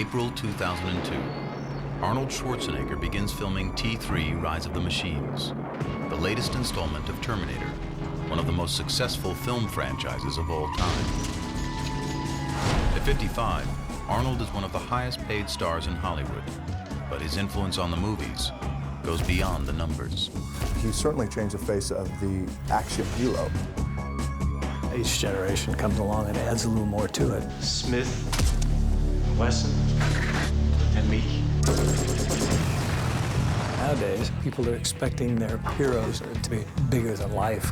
April 2002. Arnold Schwarzenegger begins filming T3: Rise of the Machines, the latest installment of Terminator, one of the most successful film franchises of all time. At 55, Arnold is one of the highest paid stars in Hollywood, but his influence on the movies goes beyond the numbers. He certainly changed the face of the action hero. Each generation comes along and adds a little more to it. Smith, Wesson, and me. Nowadays, people are expecting their heroes to be bigger than life.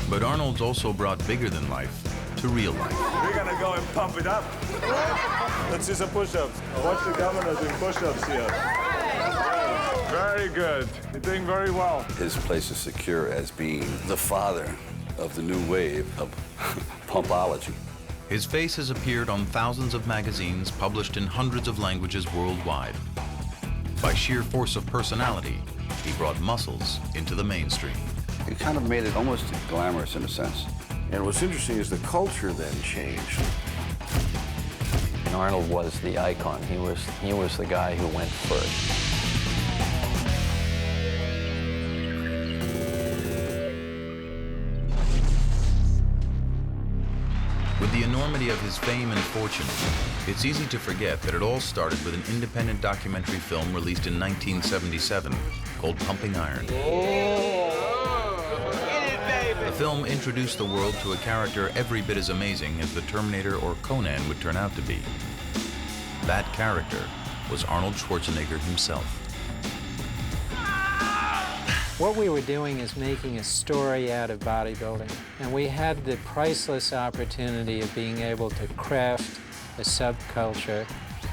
But Arnold's also brought bigger than life to real life. We're gonna go and pump it up. Let's do some push-ups. Watch the governor doing push-ups here. Very good. You're doing very well. His place is secure as being the father of the new wave of pumpology. His face has appeared on thousands of magazines published in hundreds of languages worldwide. By sheer force of personality, he brought muscles into the mainstream. It kind of made it almost glamorous in a sense. And what's interesting is the culture then changed. And Arnold was the icon. He was the guy who went first. With the enormity of his fame and fortune, it's easy to forget that it all started with an independent documentary film released in 1977 called Pumping Iron. The film introduced the world to a character every bit as amazing as the Terminator or Conan would turn out to be. That character was Arnold Schwarzenegger himself. What we were doing is making a story out of bodybuilding, and we had the priceless opportunity of being able to craft a subculture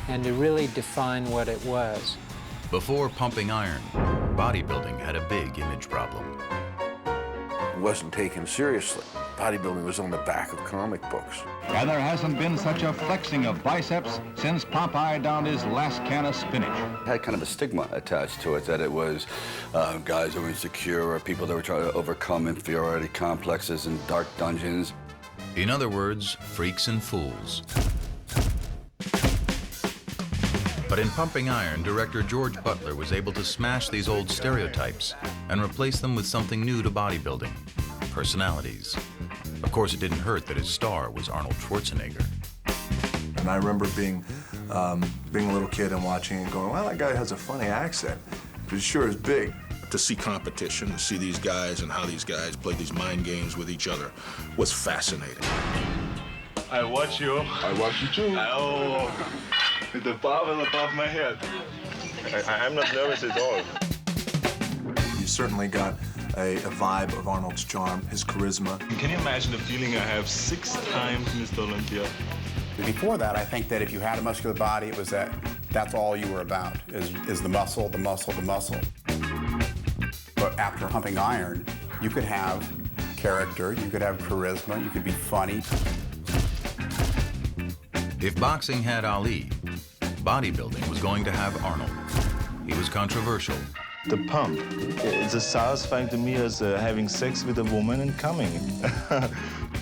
and to really define what it was. Before Pumping Iron, bodybuilding had a big image problem. It wasn't taken seriously. Bodybuilding was on the back of comic books. And there hasn't been such a flexing of biceps since Popeye downed his last can of spinach. It had kind of a stigma attached to it that it was guys who were insecure or people that were trying to overcome inferiority complexes in dark dungeons. In other words, freaks and fools. But in Pumping Iron, director George Butler was able to smash these old stereotypes and replace them with something new to bodybuilding: personalities. Of course, it didn't hurt that his star was Arnold Schwarzenegger. And I remember being a little kid and watching and going, well, that guy has a funny accent, but he sure is big. To see competition, to see these guys and how these guys play these mind games with each other was fascinating. I watch you. I watch you too. Oh, with the barbell above my head. I'm not nervous at all. You certainly got a vibe of Arnold's charm, his charisma. Can you imagine the feeling I have 6 times Mr. Olympia? Before that, I think that if you had a muscular body, it was that's all you were about, is the muscle, the muscle, the muscle. But after Pumping Iron, you could have character, you could have charisma, you could be funny. If boxing had Ali, bodybuilding was going to have Arnold. He was controversial. The pump. It's as satisfying to me as having sex with a woman and coming.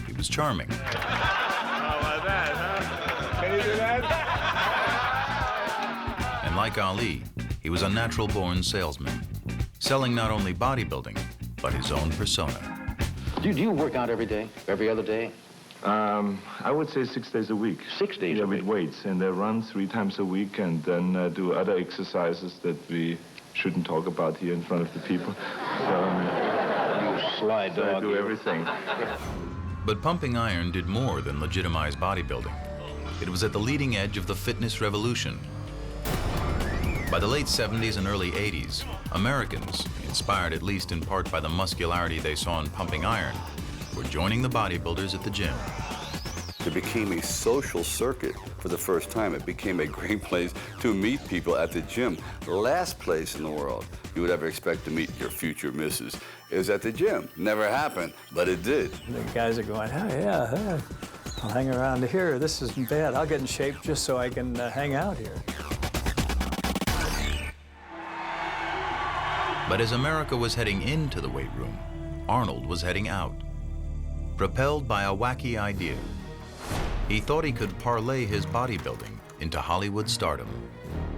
He was charming. How about that, huh? Can you do that? And like Ali, he was a natural-born salesman, selling not only bodybuilding, but his own persona. Do you work out every day, every other day? I would say 6 days a week. 6 days a week? With weights, and I run 3 times a week, and then do other exercises that we shouldn't talk about here in front of the people. You sly dog. I do everything. But Pumping Iron did more than legitimize bodybuilding. It was at the leading edge of the fitness revolution. By the late 70s and early 80s, Americans, inspired at least in part by the muscularity they saw in Pumping Iron, were joining the bodybuilders at the gym. It became a social circuit for the first time. It became a great place to meet people at the gym. The last place in the world you would ever expect to meet your future missus is at the gym. Never happened, but it did. The guys are going, oh, yeah, I'll hang around here. This isn't bad. I'll get in shape just so I can hang out here. But as America was heading into the weight room, Arnold was heading out. Propelled by a wacky idea, he thought he could parlay his bodybuilding into Hollywood stardom.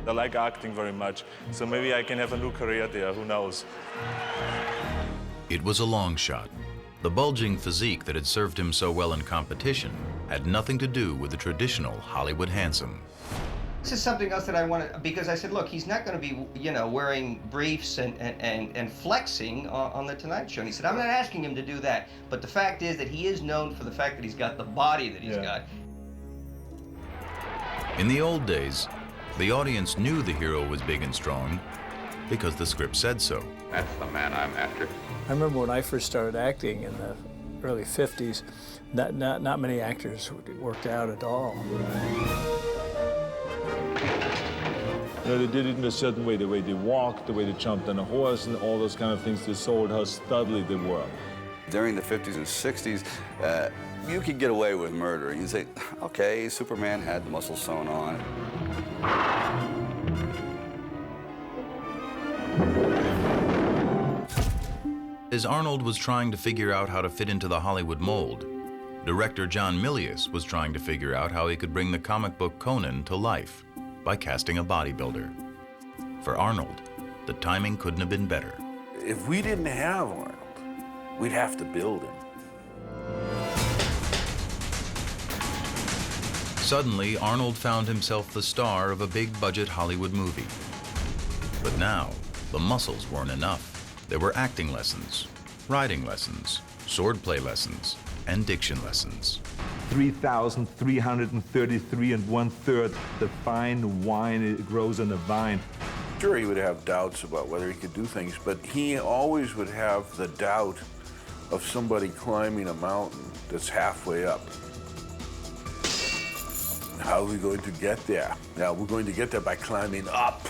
I like acting very much, so maybe I can have a new career there, who knows? It was a long shot. The bulging physique that had served him so well in competition had nothing to do with the traditional Hollywood handsome. This is something else that I want to, because I said, look, he's not going to be, you know, wearing briefs and flexing on The Tonight Show. And he said, I'm not asking him to do that. But the fact is that he is known for the fact that he's got the body that he's got. In the old days, the audience knew the hero was big and strong because the script said so. That's the man I'm after. I remember when I first started acting in the early 50s, not many actors worked out at all. You know, they did it in a certain way, the way they walked, the way they jumped on a horse, and all those kind of things. They sold how studly they were. During the 50s and 60s, you could get away with murder. You'd say, okay, Superman had the muscle sewn on. As Arnold was trying to figure out how to fit into the Hollywood mold, director John Milius was trying to figure out how he could bring the comic book Conan to life by casting a bodybuilder. For Arnold, the timing couldn't have been better. If we didn't have Arnold, we'd have to build him. Suddenly, Arnold found himself the star of a big-budget Hollywood movie. But now, the muscles weren't enough. There were acting lessons, riding lessons, swordplay lessons, and diction lessons. 3,333 1/3 the fine wine it grows on the vine. Sure, he would have doubts about whether he could do things, but he always would have the doubt of somebody climbing a mountain that's halfway up. How are we going to get there? Now, we're going to get there by climbing up.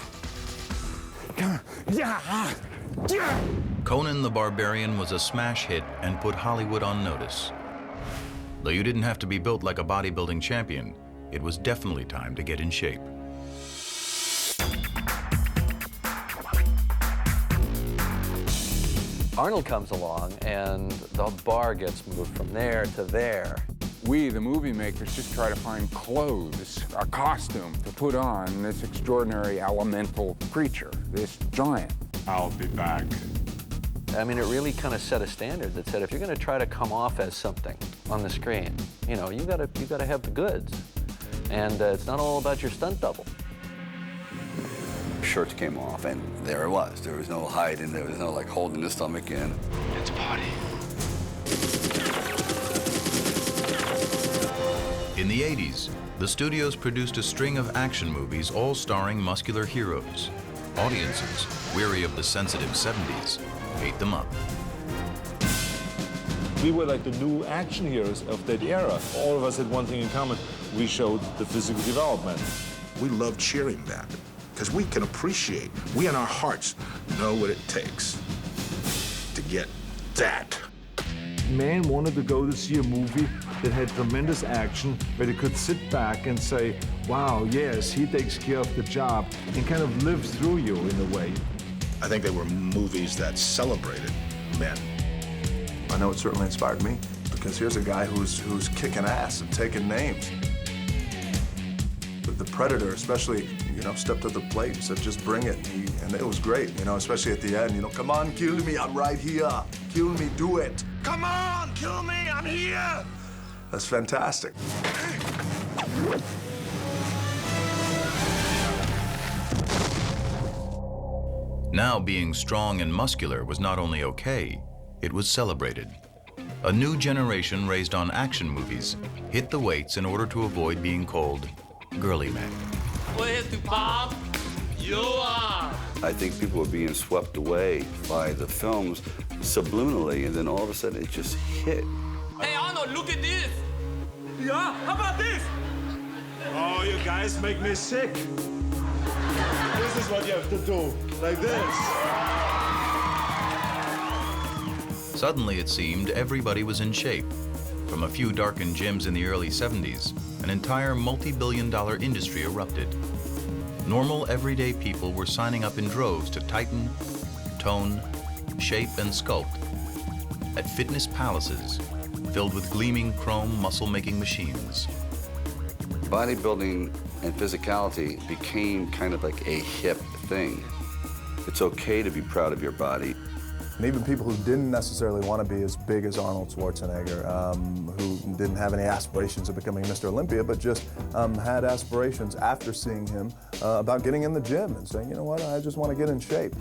Conan the Barbarian was a smash hit and put Hollywood on notice. Though you didn't have to be built like a bodybuilding champion, it was definitely time to get in shape. Arnold comes along, and the bar gets moved from there to there. We, the movie makers, just try to find clothes, a costume to put on this extraordinary elemental creature, this giant. I'll be back. I mean, it really kind of set a standard that said, if you're going to try to come off as something on the screen, you know, you got to have the goods, and it's not all about your stunt double. Shirts came off, and there it was. There was no hiding. There was no like holding the stomach in. It's a party. In the 80s, the studios produced a string of action movies all starring muscular heroes. Audiences, weary of the sensitive 70s, ate them up. We were like the new action heroes of that era. All of us had one thing in common. We showed the physical development. We love cheering that because we can appreciate, we in our hearts know what it takes to get that. Man wanted to go to see a movie that had tremendous action, where they could sit back and say, wow, yes, he takes care of the job, and kind of live through you in a way. I think they were movies that celebrated men. I know it certainly inspired me, because here's a guy who's kicking ass and taking names. The Predator, especially, you know, stepped to the plate and said, just bring it. And it was great, you know, especially at the end, you know, come on, kill me, I'm right here. Kill me, do it. Come on, kill me, I'm here. That's fantastic. Now, being strong and muscular was not only okay, it was celebrated. A new generation raised on action movies hit the weights in order to avoid being called girly men. Where's the Bob? You are. I think people were being swept away by the films subliminally, and then all of a sudden it just hit. Hey, Arnold, look at this. Yeah, how about this? Oh, you guys make me sick. This is what you have to do, like this. Suddenly, it seemed everybody was in shape. From a few darkened gyms in the early 70s, an entire multi-billion-dollar industry erupted. Normal, everyday people were signing up in droves to tighten, tone, shape, and sculpt at fitness palaces filled with gleaming chrome muscle-making machines. Bodybuilding And physicality became kind of like a hip thing. It's okay to be proud of your body. And even people who didn't necessarily want to be as big as Arnold Schwarzenegger, who didn't have any aspirations of becoming Mr. Olympia, but just had aspirations after seeing him about getting in the gym and saying, you know what, I just want to get in shape.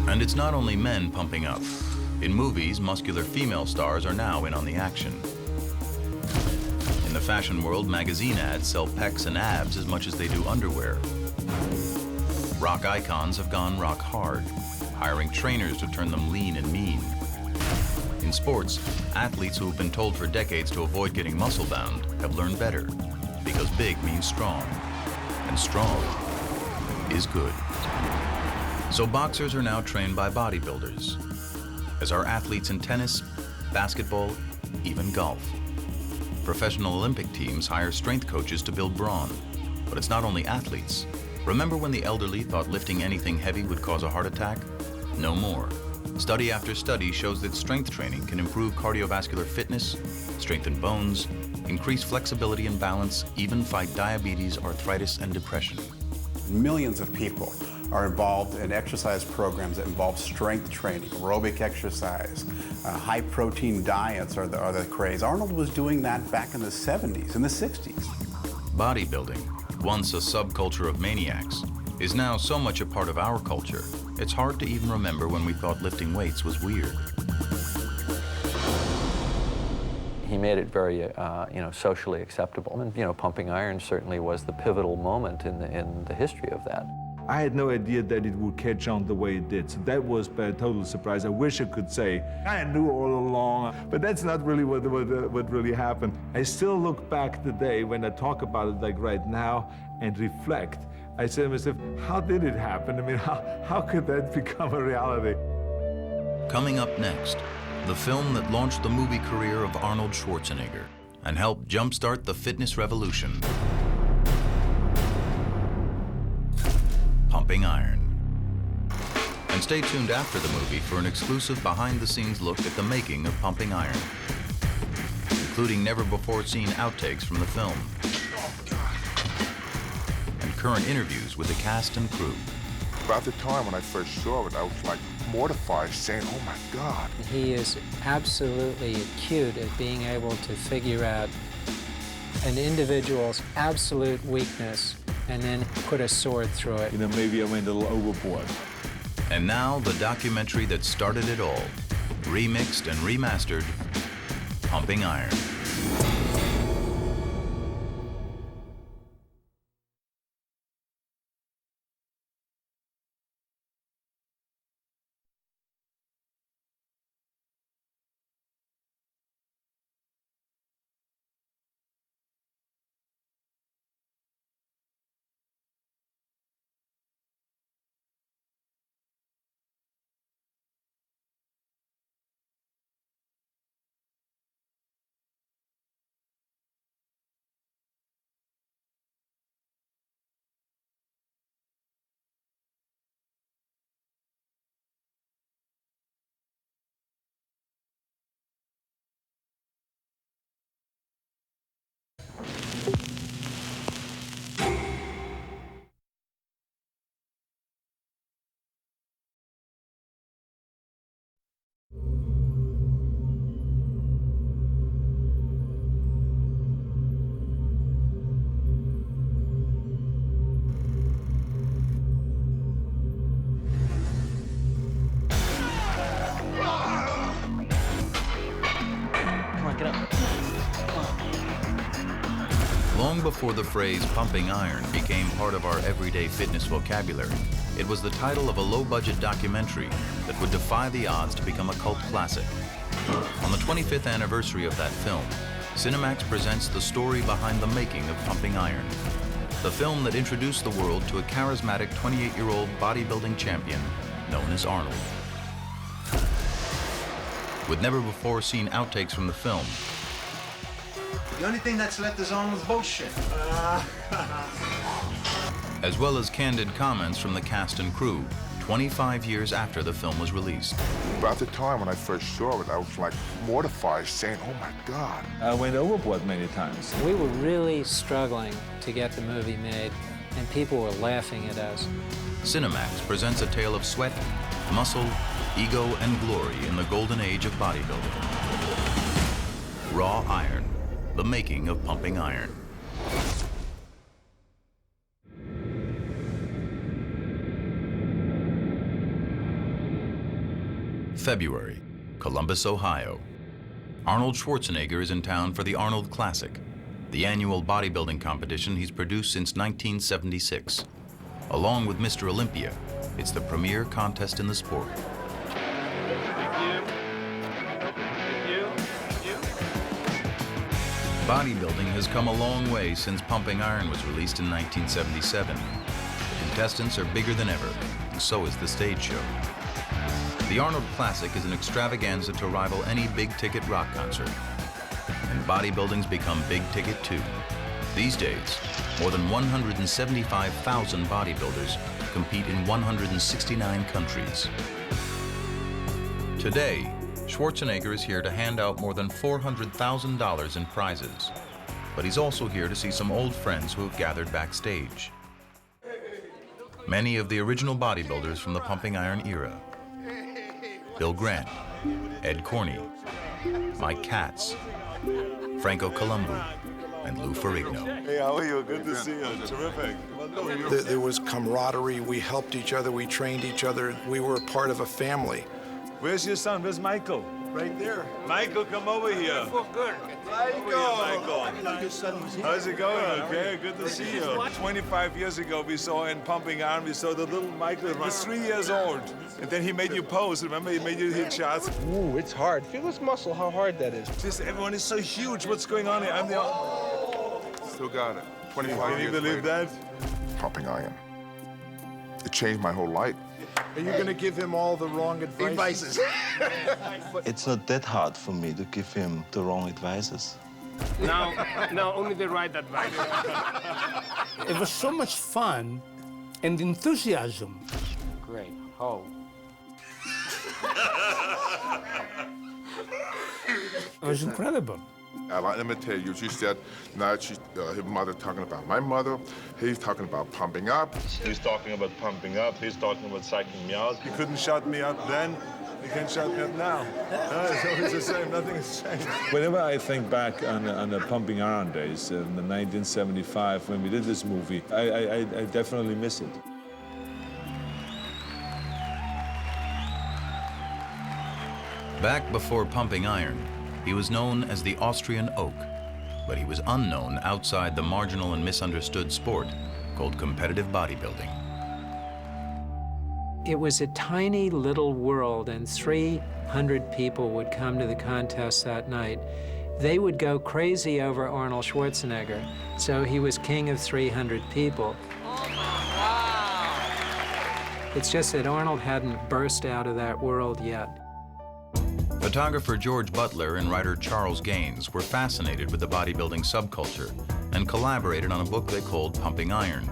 And it's not only men pumping up. In movies, muscular female stars are now in on the action. In the fashion world, magazine ads sell pecs and abs as much as they do underwear. Rock icons have gone rock hard, hiring trainers to turn them lean and mean. In sports, athletes who have been told for decades to avoid getting muscle-bound have learned better, because big means strong, and strong is good. So boxers are now trained by bodybuilders, as are athletes in tennis, basketball, even golf. Professional Olympic teams hire strength coaches to build brawn, but it's not only athletes. Remember when the elderly thought lifting anything heavy would cause a heart attack? No more. Study after study shows that strength training can improve cardiovascular fitness, strengthen bones, increase flexibility and balance, even fight diabetes, arthritis, and depression. Millions of people are involved in exercise programs that involve strength training, aerobic exercise, high-protein diets are the craze. Arnold was doing that back in the 70s and the 60s. Bodybuilding, once a subculture of maniacs, is now so much a part of our culture, it's hard to even remember when we thought lifting weights was weird. He made it very, socially acceptable. And, pumping iron certainly was the pivotal moment in the history of that. I had no idea that it would catch on the way it did, so that was a total surprise. I wish I could say, I knew all along, but that's not really what really happened. I still look back today when I talk about it like right now and reflect. I say to myself, how did it happen? I mean, how could that become a reality? Coming up next, the film that launched the movie career of Arnold Schwarzenegger and helped jumpstart the fitness revolution. Pumping Iron. And stay tuned after the movie for an exclusive behind-the-scenes look at the making of Pumping Iron, including never-before-seen outtakes from the film and current interviews with the cast and crew. About the time when I first saw it, I was like mortified, saying, oh my God. He is absolutely acute at being able to figure out an individual's absolute weakness and then put a sword through it. Maybe I went a little overboard. And now the documentary that started it all, remixed and remastered, Pumping Iron. Long before the phrase pumping iron became part of our everyday fitness vocabulary, it was the title of a low-budget documentary that would defy the odds to become a cult classic. On the 25th anniversary of that film, Cinemax presents the story behind the making of Pumping Iron, the film that introduced the world to a charismatic 28-year-old bodybuilding champion known as Arnold. With never-before-seen outtakes from the film, the only thing that's left is Arnold's bullshit. as well as candid comments from the cast and crew 25 years after the film was released. At the time when I first saw it, I was like mortified, saying, oh my God. I went overboard many times. We were really struggling to get the movie made, and people were laughing at us. Cinemax presents a tale of sweat, muscle, ego, and glory in the golden age of bodybuilding. Raw Iron, the making of pumping iron. February, Columbus, Ohio. Arnold Schwarzenegger is in town for the Arnold Classic, the annual bodybuilding competition he's produced since 1976. Along with Mr. Olympia, it's the premier contest in the sport. Bodybuilding has come a long way since Pumping Iron was released in 1977. The contestants are bigger than ever, and so is the stage show. The Arnold Classic is an extravaganza to rival any big-ticket rock concert. And bodybuilding's become big-ticket too. These days, more than 175,000 bodybuilders compete in 169 countries. Today, Schwarzenegger is here to hand out more than $400,000 in prizes. But he's also here to see some old friends who have gathered backstage. Many of the original bodybuilders from the Pumping Iron era. Bill Grant, Ed Corney, Mike Katz, Franco Columbu, and Lou Ferrigno. Hey, how are you? Good to see you. Terrific. There was camaraderie. We helped each other. We trained each other. We were a part of a family. Where's your son? Where's Michael? Right there. Michael, come over here. Good. Michael. How's it going? Okay, good to see you. 25 years ago, we saw in Pumping Iron, we saw the little Michael. He was 3 years old. And then he made you pose. Remember, he made you hit shots. Ooh, it's hard. Feel this muscle, how hard that is. Just everyone is so huge. What's going on here? I'm the... Still got it. 25 years. Can you believe that? Pumping Iron. It changed my whole life. Are you going to give him all the wrong advice? It's not that hard for me to give him the wrong advices. No, only the right advice. It was so much fun and enthusiasm. Great. Oh. It was incredible. Let me tell you, she said, now she's his mother talking about my mother. He's talking about pumping up. He's talking about pumping up. He's talking about psyching me out. You couldn't shut me up then. You can't shut me up now. It's always the same. Nothing has changed. Whenever I think back on the Pumping Iron days in the 1975 when we did this movie, I definitely miss it. Back before Pumping Iron, he was known as the Austrian Oak, but he was unknown outside the marginal and misunderstood sport called competitive bodybuilding. It was a tiny little world, and 300 people would come to the contest that night. They would go crazy over Arnold Schwarzenegger, so he was king of 300 people. It's just that Arnold hadn't burst out of that world yet. Photographer George Butler and writer Charles Gaines were fascinated with the bodybuilding subculture and collaborated on a book they called Pumping Iron,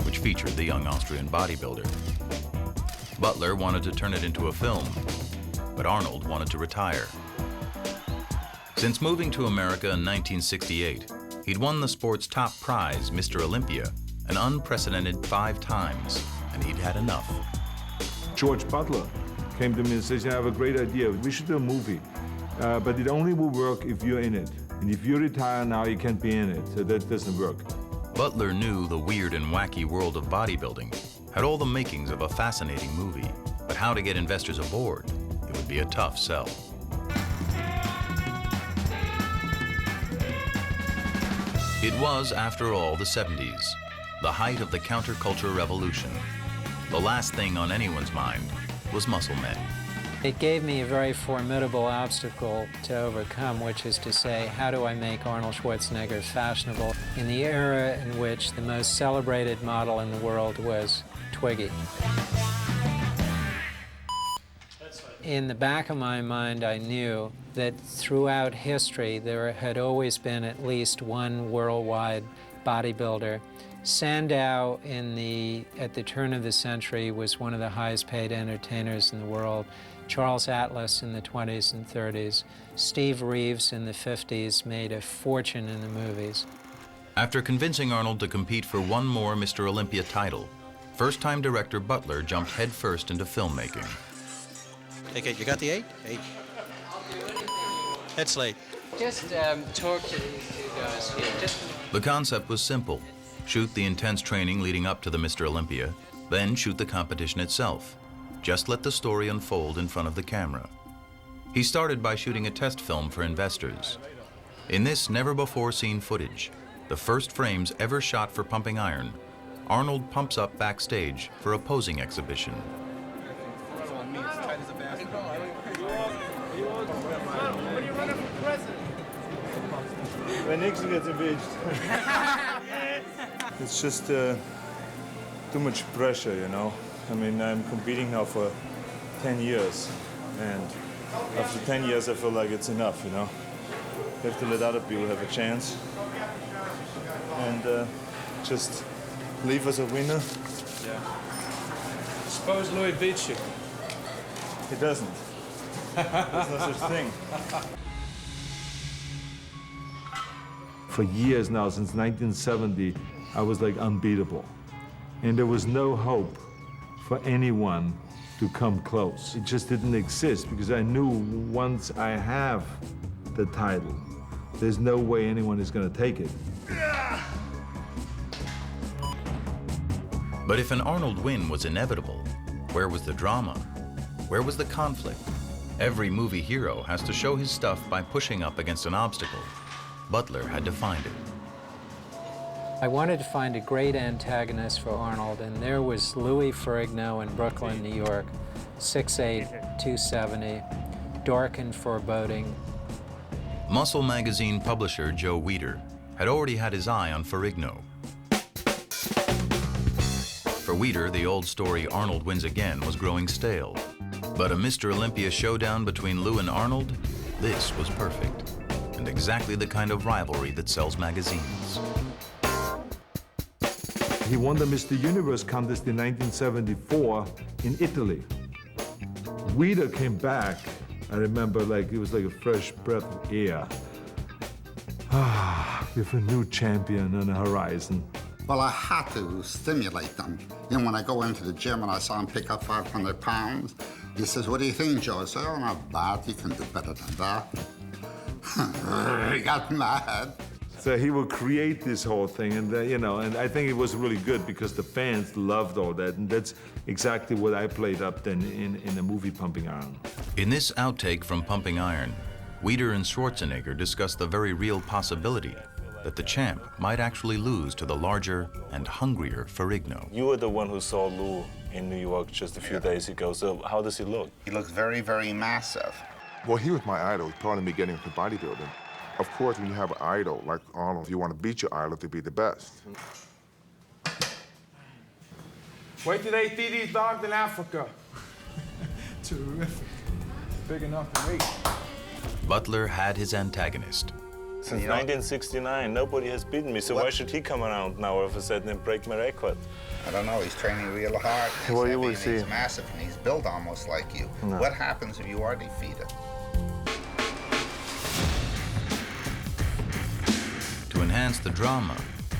which featured the young Austrian bodybuilder. Butler wanted to turn it into a film, but Arnold wanted to retire. Since moving to America in 1968, he'd won the sport's top prize, Mr. Olympia, an unprecedented 5 times, and he'd had enough. George Butler came to me and says, I have a great idea. We should do a movie, but it only will work if you're in it. And if you retire now, you can't be in it, so that doesn't work. Butler knew the weird and wacky world of bodybuilding had all the makings of a fascinating movie, but how to get investors aboard, it would be a tough sell. It was, after all, the 70s, the height of the counterculture revolution. The last thing on anyone's mind was muscle men. It gave me a very formidable obstacle to overcome, which is to say, how do I make Arnold Schwarzenegger fashionable in the era in which the most celebrated model in the world was Twiggy? In the back of my mind, I knew that throughout history, there had always been at least one worldwide bodybuilder Sandow at the turn of the century was one of the highest paid entertainers in the world. Charles Atlas in the 20s and 30s. Steve Reeves in the 50s made a fortune in the movies. After convincing Arnold to compete for one more Mr. Olympia title, first-time director Butler jumped headfirst into filmmaking. Okay, you got the 8? 8. Head slate. Just talk to these two guys here. The concept was simple. Shoot the intense training leading up to the Mr. Olympia, then shoot the competition itself. Just let the story unfold in front of the camera. He started by shooting a test film for investors. In this never-before-seen footage, the first frames ever shot for Pumping Iron, Arnold pumps up backstage for a posing exhibition. When Nixon gets impeached. It's just too much pressure, you know. I mean, I'm competing now for 10 years, and after 10 years, I feel like it's enough, you know. You have to let other people have a chance, and just leave us a winner. Yeah. Suppose Louis beats you. He doesn't. There's no such thing. For years now, since 1970, I was like unbeatable. And there was no hope for anyone to come close. It just didn't exist because I knew once I have the title, there's no way anyone is going to take it. But if an Arnold win was inevitable, where was the drama? Where was the conflict? Every movie hero has to show his stuff by pushing up against an obstacle. Butler had to find it. I wanted to find a great antagonist for Arnold, and there was Louis Ferrigno in Brooklyn, New York, 6'8", 270, dark and foreboding. Muscle magazine publisher Joe Weider had already had his eye on Ferrigno. For Weider, the old story Arnold wins again was growing stale. But a Mr. Olympia showdown between Lou and Arnold, this was perfect. And exactly the kind of rivalry that sells magazines. He won the Mr. Universe contest in 1974 in Italy. Weider came back, I remember, like it was like a fresh breath of air. With a new champion on the horizon. Well, I had to stimulate them. You know, when I go into the gym and I saw him pick up 500 pounds, he says, "What do you think, Joe?" I say, "Oh, not bad. You can do better than that." He got mad. So he will create this whole thing, and you know, and I think it was really good because the fans loved all that, and that's exactly what I played up then in the movie Pumping Iron. In this outtake from Pumping Iron, Weider and Schwarzenegger discussed the very real possibility that the champ might actually lose to the larger and hungrier Ferrigno. You were the one who saw Lou in New York just a few days ago, so how does he look? He looks very, very massive. Well, he was my idol, part of me getting into bodybuilding. Of course, when you have an idol like Arnold, you want to beat your idol to be the best. Wait till they see these dogs in Africa. Terrific. Big enough to eat. Butler had his antagonist. Since 1969, nobody has beaten me, so why should he come around now all of a sudden and break my record? I don't know, he's training real hard. He's Well, you heavy will and see. He's massive and he's built almost like you. No. What happens if you are defeated? To enhance the drama,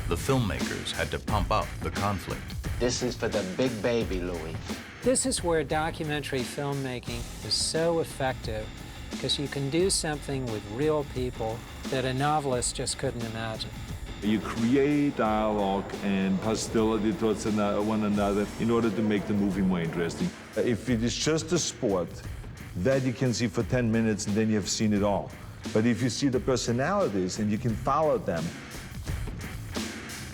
the filmmakers had to pump up the conflict. This is for the big baby, Louis. This is where documentary filmmaking is so effective, because you can do something with real people that a novelist just couldn't imagine. You create dialogue and hostility towards one another in order to make the movie more interesting. If it is just a sport, that you can see for 10 minutes and then you have seen it all. But if you see the personalities and you can follow them.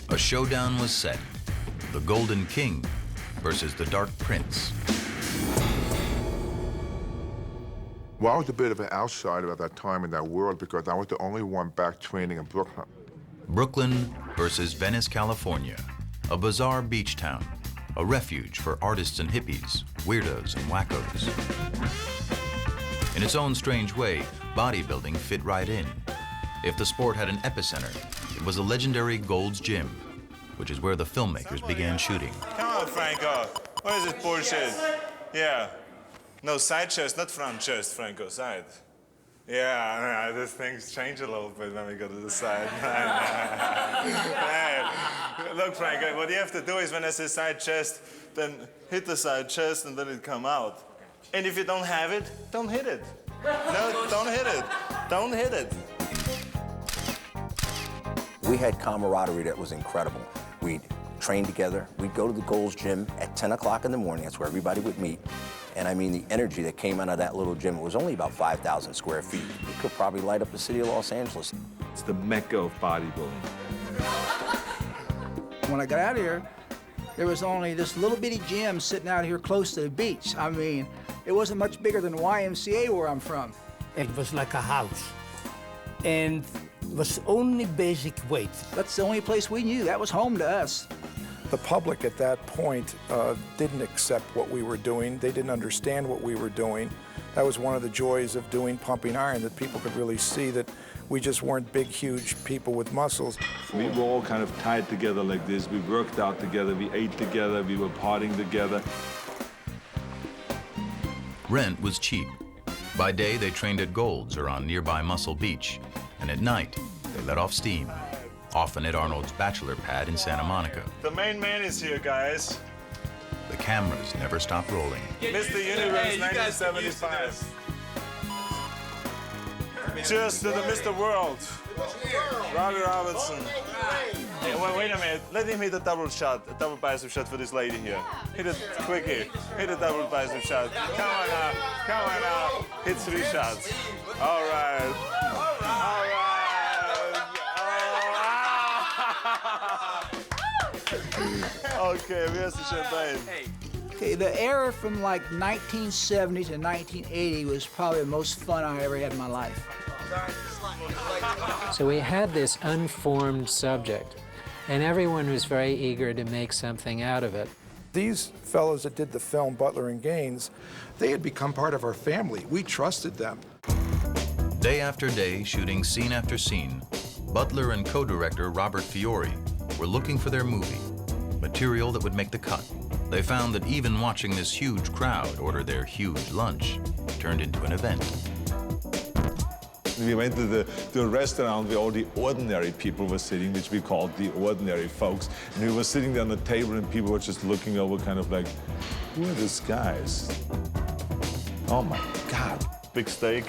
A showdown was set. The Golden King versus the Dark Prince. Well, I was a bit of an outsider at that time in that world because I was the only one back training in Brooklyn. Brooklyn versus Venice, California, a bizarre beach town, a refuge for artists and hippies, weirdos and wackos. In its own strange way, bodybuilding fit right in. If the sport had an epicenter, it was a legendary Gold's Gym. which is where the filmmakers began shooting. Come on, Franco. What is this bullshit? Yeah. No, side chest, not front chest, Franco, side. Yeah, these things change a little bit when we go to the side. Hey, look, Franco, what you have to do is when I say side chest, then hit the side chest and then it come out. And if you don't have it, don't hit it. No, don't hit it. Don't hit it. We had camaraderie that was incredible. We'd train together. We'd go to the Gold's Gym at 10 o'clock in the morning. That's where everybody would meet. And I mean, the energy that came out of that little gym, it was only about 5,000 square feet. It could probably light up the city of Los Angeles. It's the mecca of bodybuilding. When I got out of here, there was only this little bitty gym sitting out here close to the beach. I mean, it wasn't much bigger than the YMCA where I'm from. It was like a house. And it was only basic weight. That's the only place we knew. That was home to us. The public at that point didn't accept what we were doing. They didn't understand what we were doing. That was one of the joys of doing Pumping Iron, that people could really see that we just weren't big, huge people with muscles. We were all kind of tied together like this. We worked out together, we ate together, we were partying together. Rent was cheap. By day, they trained at Gold's or on nearby Muscle Beach, and at night, they let off steam, often at Arnold's bachelor pad in Santa Monica. The main man is here, guys. The cameras never stopped rolling. Mr. Universe 1975. Cheers to the Mr. World. Robbie Robertson. Hey, wait a minute. Let him hit a double shot, a double bicep shot for this lady here. Hit it quickie. Hit a double bicep shot. Come on now. Come on now. Hit 3 shots. All right. All right. Okay, where's the champagne? Okay, the era from like 1970 to 1980 was probably the most fun I ever had in my life. So we had this unformed subject, and everyone was very eager to make something out of it. These fellows that did the film, Butler and Gaines, they had become part of our family. We trusted them. Day after day, shooting scene after scene, Butler and co-director Robert Fiore were looking for their movie, material that would make the cut. They found that even watching this huge crowd order their huge lunch turned into an event. We went to a restaurant where all the ordinary people were sitting, which we called the ordinary folks. And we were sitting there on the table and people were just looking over kind of like, who are these guys? Oh my God. Big steak,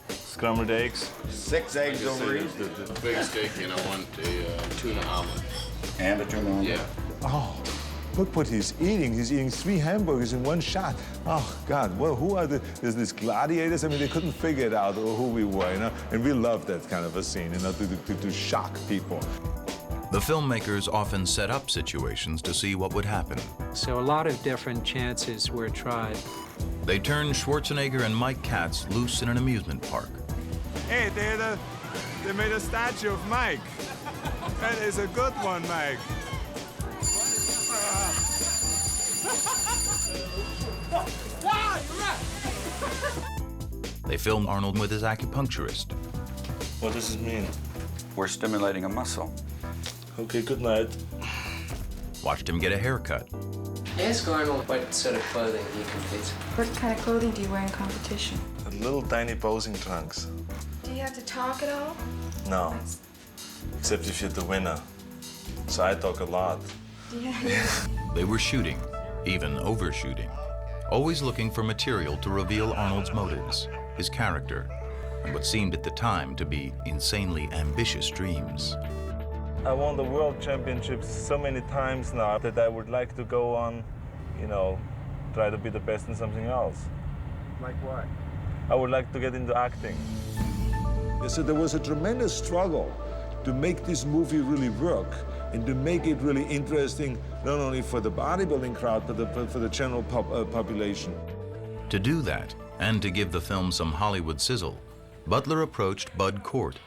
scrambled eggs. 6 eggs over each. The big steak, and I want a tuna omelet. And a tuna omelet? Yeah. Oh, look what he's eating. He's eating 3 hamburgers in one shot. Oh, God, well, who are these gladiators? I mean, they couldn't figure it out who we were, you know? And we loved that kind of a scene, you know, to shock people. The filmmakers often set up situations to see what would happen. So a lot of different chances were tried. They turned Schwarzenegger and Mike Katz loose in an amusement park. Hey, they made a statue of Mike. That is a good one, Mike. They filmed Arnold with his acupuncturist. What does it mean? We're stimulating a muscle. Okay, good night. Watched him get a haircut. Ask Arnold what sort of clothing he competes. What kind of clothing do you wear in competition? Little tiny posing trunks. Do you have to talk at all? No. Except if you're the winner. So I talk a lot. Yeah. They were shooting, even overshooting, always looking for material to reveal Arnold's motives, his character, and what seemed at the time to be insanely ambitious dreams. I won the world championships so many times now that I would like to go on, you know, try to be the best in something else. Like what? I would like to get into acting. So there was a tremendous struggle to make this movie really work and to make it really interesting, not only for the bodybuilding crowd, but for the general population. To do that, and to give the film some Hollywood sizzle, Butler approached Bud Cort,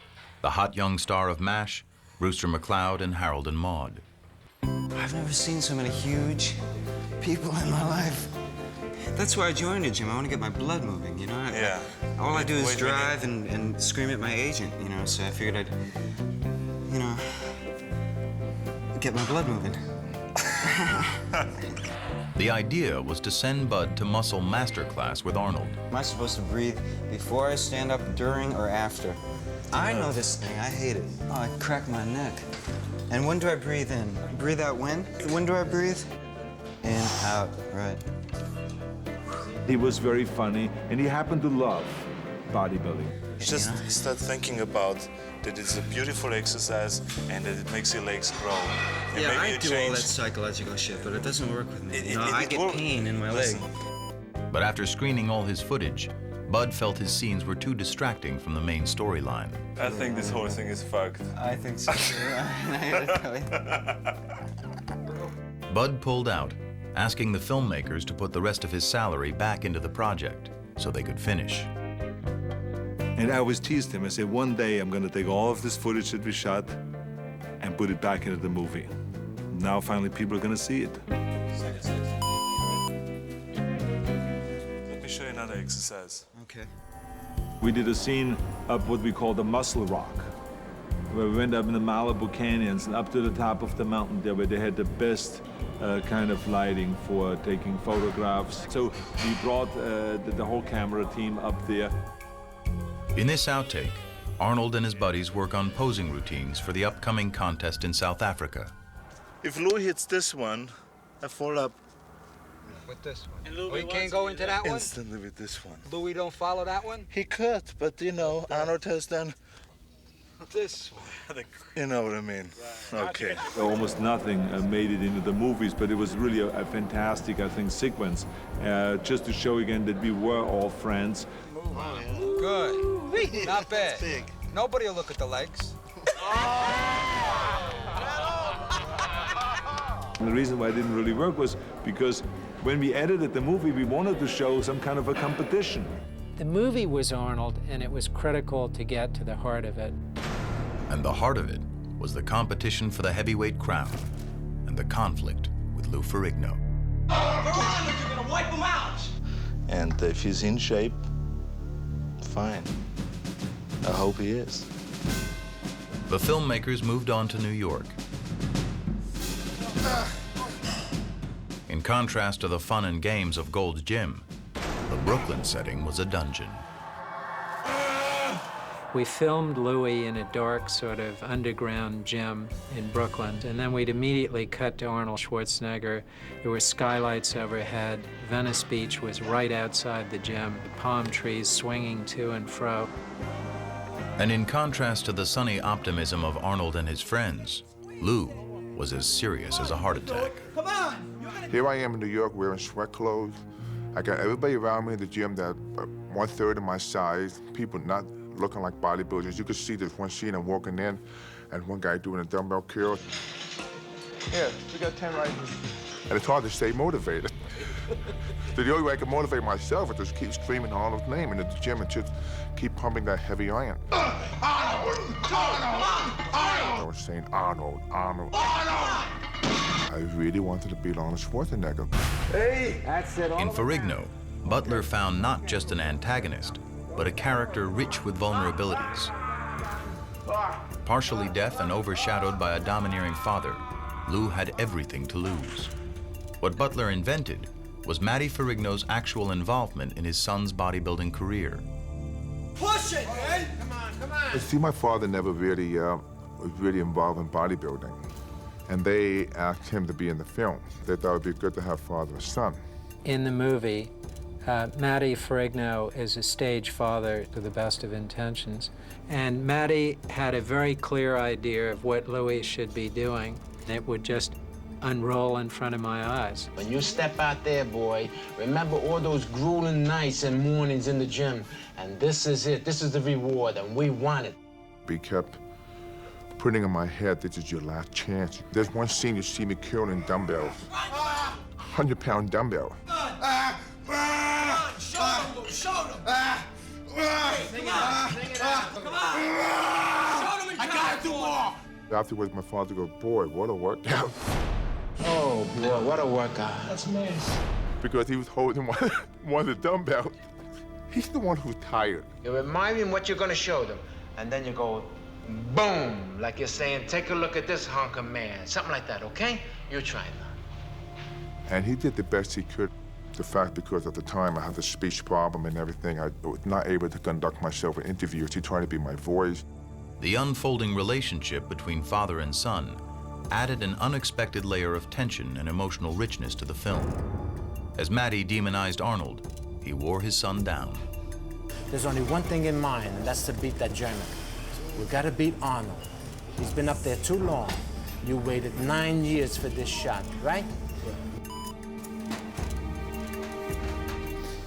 the hot young star of MASH, Brewster McCloud, and Harold and Maude. I've never seen so many huge people in my life. That's why I joined a gym. I want to get my blood moving, you know? Yeah. All I do is drive and scream at my agent, you know? So I figured I'd, you know, get my blood moving. The idea was to send Bud to muscle masterclass with Arnold. Am I supposed to breathe before I stand up, during, or after? I know this thing. I hate it. Oh, I crack my neck. And when do I breathe in? Breathe out when? When do I breathe? In, out, right. He was very funny, and he happened to love bodybuilding. Just start thinking about that it's a beautiful exercise and that it makes your legs grow. And Yeah, maybe I you do all change. that psychological shit, but it doesn't work with me. No, it I get will- pain in my leg. But after screening all his footage, Bud felt his scenes were too distracting from the main storyline. I think this whole thing is fucked. I think so too. I gotta tell you. Bud pulled out, asking the filmmakers to put the rest of his salary back into the project so they could finish. And I always teased him. I said, one day I'm going to take all of this footage that we shot and put it back into the movie. Now finally people are going to see it. Let me show you another exercise. Okay. We did a scene up what we call the Muscle Rock, where we went up in the Malibu canyons and up to the top of the mountain there where they had the best kind of lighting for taking photographs. So we brought the whole camera team up there. In this outtake, Arnold and his buddies work on posing routines for the upcoming contest in South Africa. If Louis hits this one, I fall up With this one. We can't go into that one? instantly with this one. Louis don't follow that one? He could, but you know, Arnold has done. This one. You know what I mean? Okay. Almost nothing made it into the movies, but it was really a fantastic, I think, sequence. Just to show again that we were all friends. Good. Not bad. Nobody will look at the legs. And the reason why it didn't really work was because when we edited the movie, we wanted to show some kind of a competition. The movie was Arnold, and it was critical to get to the heart of it. And the heart of it was the competition for the heavyweight crown and the conflict with Lou Ferrigno. Veronica, you're gonna wipe him out! And if he's in shape, fine. I hope he is. The filmmakers moved on to New York. In contrast to the fun and games of Gold's Gym, the Brooklyn setting was a dungeon. We filmed Louis in a dark sort of underground gym in Brooklyn, and then we'd immediately cut to Arnold Schwarzenegger. There were skylights overhead. Venice Beach was right outside the gym, the palm trees swinging to and fro. And in contrast to the sunny optimism of Arnold and his friends, Lou was as serious as a heart attack. Come on! Here I am in New York wearing sweat clothes. I got everybody around me in the gym that 1/3 of my size, people not looking like bodybuilders. You could see this one scene I'm walking in and one guy doing a dumbbell curl. Yeah, we got 10 right here. And it's hard to stay motivated. So the only way I can motivate myself is just keep screaming Arnold's name in the gym and just keep pumping that heavy iron. I was saying Arnold, Arnold. I really wanted to beat Arnold Schwarzenegger. Hey! That's it. In Ferrigno, Butler found not just an antagonist, but a character rich with vulnerabilities. Partially deaf and overshadowed by a domineering father, Lou had everything to lose. What Butler invented was Matty Ferrigno's actual involvement in his son's bodybuilding career. Push it, man! Come on, come on! See, my father never really was really involved in bodybuilding. And they asked him to be in the film. They thought it would be good to have father and son. In the movie, Matty Ferrigno is a stage father to the best of intentions. And Matty had a very clear idea of what Louis should be doing. It would just unroll in front of my eyes. When you step out there, boy, remember all those grueling nights and mornings in the gym. And this is it. This is the reward, and we want it. He kept putting in my head, this is your last chance. There's one scene you see me curling dumbbells. 100-pound dumbbell. Show them, show them! Sing it out, sing it out. Come on! Show them! I gotta do more! Afterwards, my father goes, boy, what a workout. Oh, boy, what a workout. That's nice. Because he was holding one of the dumbbells. He's the one who's tired. You remind me of what you're gonna show them. And then you go, boom, like you're saying, take a look at this hunk of man. Something like that, okay? You try it now. And he did the best he could. The fact, because at the time I had a speech problem and everything, I was not able to conduct myself in interviews. He tried to be my voice. The unfolding relationship between father and son added an unexpected layer of tension and emotional richness to the film. As Matty demonized Arnold, he wore his son down. There's only one thing in mind, and that's to beat that German. We gotta beat Arnold. He's been up there too long. You waited 9 years for this shot, right?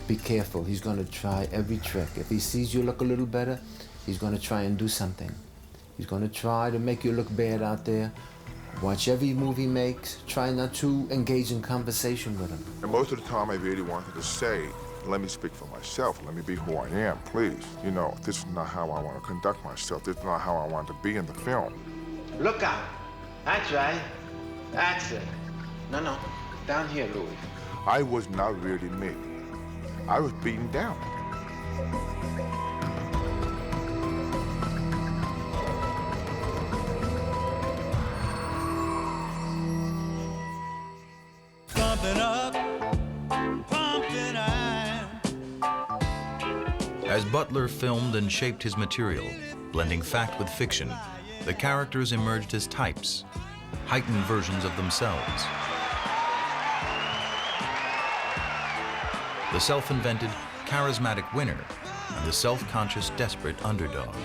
Be careful, he's gonna try every trick. If he sees you look a little better, he's gonna try and do something. He's gonna try to make you look bad out there. Watch every move he makes. Try not to engage in conversation with him. And most of the time I really wanted to say, let me speak for myself. Let me be who I am, please. You know, this is not how I want to conduct myself. This is not how I want to be in the film. Look out. That's right. That's it. No. Down here, Louis. I was not really me. I was beaten down. Pump it up, pump it iron. As Butler filmed and shaped his material, blending fact with fiction, the characters emerged as types, heightened versions of themselves. The self-invented, charismatic winner and the self-conscious, desperate underdog.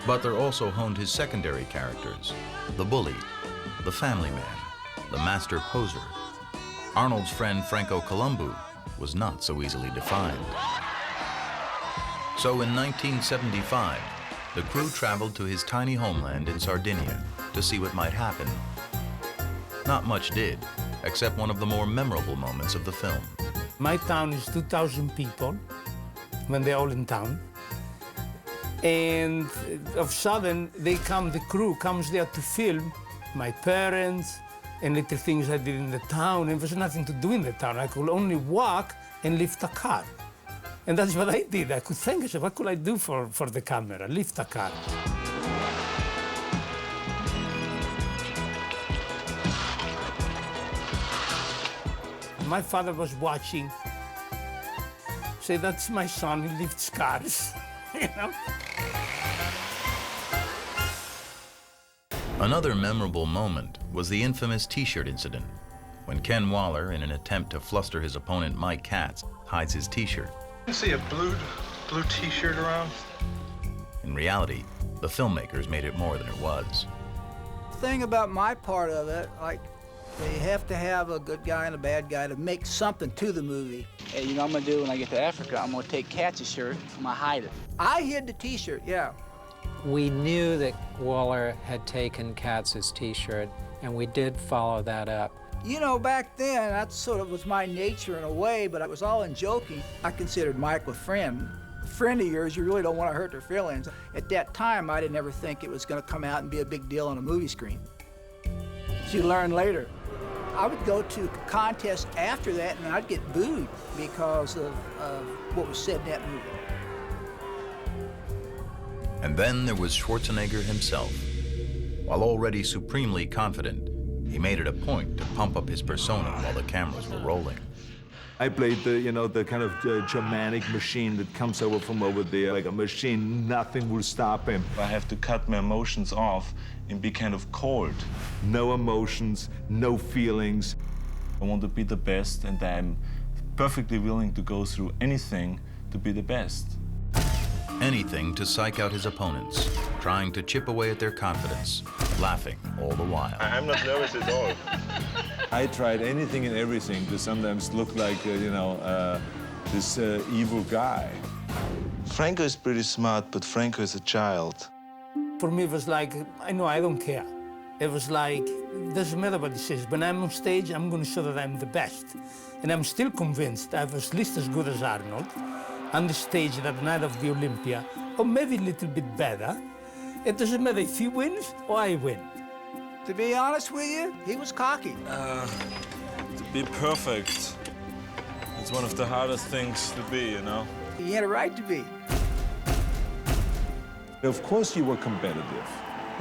Butler also honed his secondary characters, the bully, the family man, the master poser. Arnold's friend Franco Columbu was not so easily defined. So in 1975, the crew traveled to his tiny homeland in Sardinia to see what might happen. Not much did, except one of the more memorable moments of the film. My town is 2,000 people when they're all in town. And of a sudden, the crew comes there to film my parents and little things I did in the town. And there was nothing to do in the town. I could only walk and lift a car. And that's what I did. I could think, I said, what could I do for the camera? Lift a car. My father was watching. Say, that's my son, he lifts cars, you know? Another memorable moment was the infamous T-shirt incident, when Ken Waller, in an attempt to fluster his opponent Mike Katz, hides his T-shirt. You see a blue T-shirt around? In reality, the filmmakers made it more than it was. The thing about my part of it, like, you have to have a good guy and a bad guy to make something to the movie. Hey, you know what I'm gonna do when I get to Africa? I'm gonna take Katz's shirt, I'm gonna hide it. I hid the T-shirt, yeah. We knew that Waller had taken Katz's T-shirt, and we did follow that up. You know, back then, that sort of was my nature in a way, but it was all in joking. I considered Mike a friend. A friend of yours, you really don't want to hurt their feelings. At that time, I didn't ever think it was going to come out and be a big deal on a movie screen. So you learn later. I would go to contests after that, and I'd get booed because of what was said in that movie. And then there was Schwarzenegger himself. While already supremely confident, he made it a point to pump up his persona while the cameras were rolling. I played the kind of Germanic machine that comes over from over there, like a machine, nothing will stop him. I have to cut my emotions off and be kind of cold. No emotions, no feelings. I want to be the best, and I'm perfectly willing to go through anything to be the best. Anything to psych out his opponents, trying to chip away at their confidence, laughing all the while. I'm not nervous at all. I tried anything and everything to sometimes look like, this evil guy. Franco is pretty smart, but Franco is a child. For me, it was like, I don't care. It was like, it doesn't matter what he says. When I'm on stage, I'm going to show that I'm the best. And I'm still convinced I was at least as good as Arnold on the stage that night of the Olympia, or maybe a little bit better. It doesn't matter if he wins or I win. To be honest with you, he was cocky. To be perfect, it's one of the hardest things to be, you know? He had a right to be. Of course you were competitive.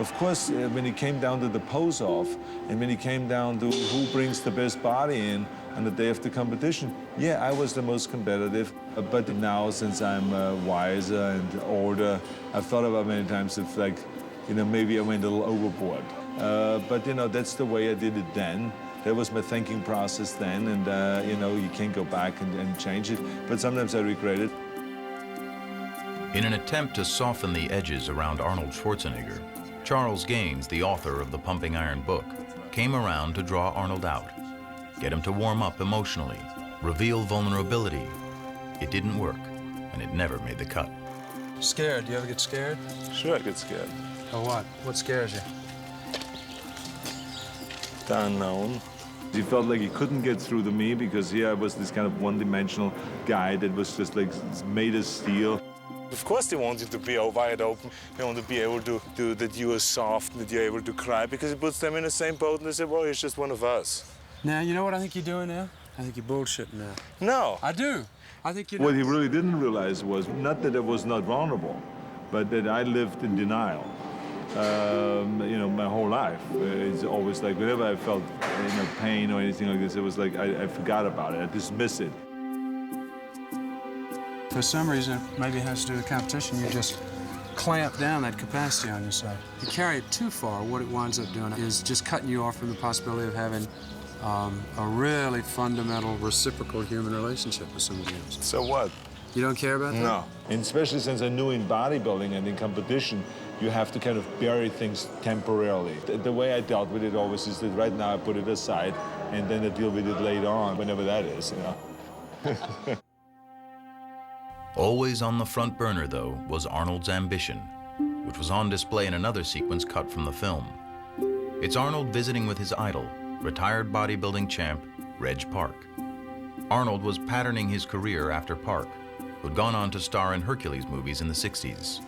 Of course, when it came down to the pose-off, and when it came down to who brings the best body in on the day of the competition, yeah, I was the most competitive. But now, since I'm wiser and older, I've thought about many times if, like, you know, maybe I went a little overboard. But, you know, that's the way I did it then. That was my thinking process then, and, you know, you can't go back and change it. But sometimes I regret it. In an attempt to soften the edges around Arnold Schwarzenegger, Charles Gaines, the author of the Pumping Iron book, came around to draw Arnold out, get him to warm up emotionally, reveal vulnerability. It didn't work, and it never made the cut. Scared? Do you ever get scared? Sure, I get scared. Of what? What scares you? The unknown. He felt like he couldn't get through to me because here I was this kind of one-dimensional guy that was just like made of steel. Of course they want you to be all wide open. They want to be able to do that you are soft, that you're able to cry, because it puts them in the same boat and they say, well, he's just one of us. Now, you know what I think you're doing now? I think you're bullshitting now. No. I do. I think you're... What he really didn't realize was not that I was not vulnerable, but that I lived in denial. You know, my whole life. It's always like, whenever I felt, you know, pain or anything like this, it was like I forgot about it. I dismissed it. For some reason, maybe it has to do with competition, you just clamp down that capacity on yourself. You carry it too far, what it winds up doing is just cutting you off from the possibility of having a really fundamental reciprocal human relationship with somebody else. So what? You don't care about that? No. And especially since I knew in bodybuilding and in competition, you have to kind of bury things temporarily. The way I dealt with it always is that right now I put it aside and then I deal with it later on, whenever that is, you know. Always on the front burner, though, was Arnold's ambition, which was on display in another sequence cut from the film. It's Arnold visiting with his idol, retired bodybuilding champ, Reg Park. Arnold was patterning his career after Park, who'd gone on to star in Hercules movies in the 60s.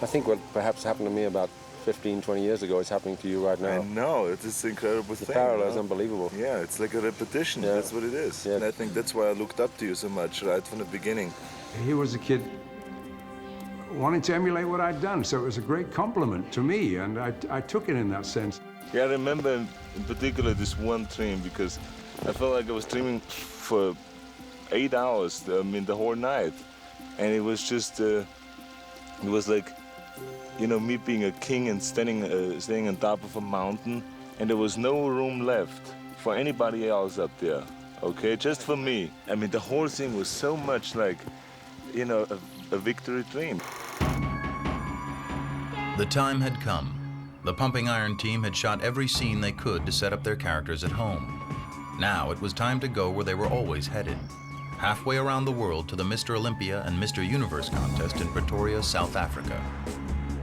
I think what perhaps happened to me about 15, 20 years ago is happening to you right now. I know, it's this incredible thing. The parallel is unbelievable. Yeah, it's like a repetition, yeah. That's what it is. Yeah. And I think that's why I looked up to you so much right from the beginning. He was a kid wanting to emulate what I'd done, so it was a great compliment to me, and I took it in that sense. Yeah, I remember in particular this one dream, because I felt like I was dreaming for 8 hours, I mean, the whole night. And it was just, it was like, you know, me being a king and staying on top of a mountain, and there was no room left for anybody else up there, okay? Just for me. I mean, the whole thing was so much like, you know, a victory dream. The time had come. The Pumping Iron team had shot every scene they could to set up their characters at home. Now it was time to go where they were always headed, halfway around the world to the Mr. Olympia and Mr. Universe contest in Pretoria, South Africa.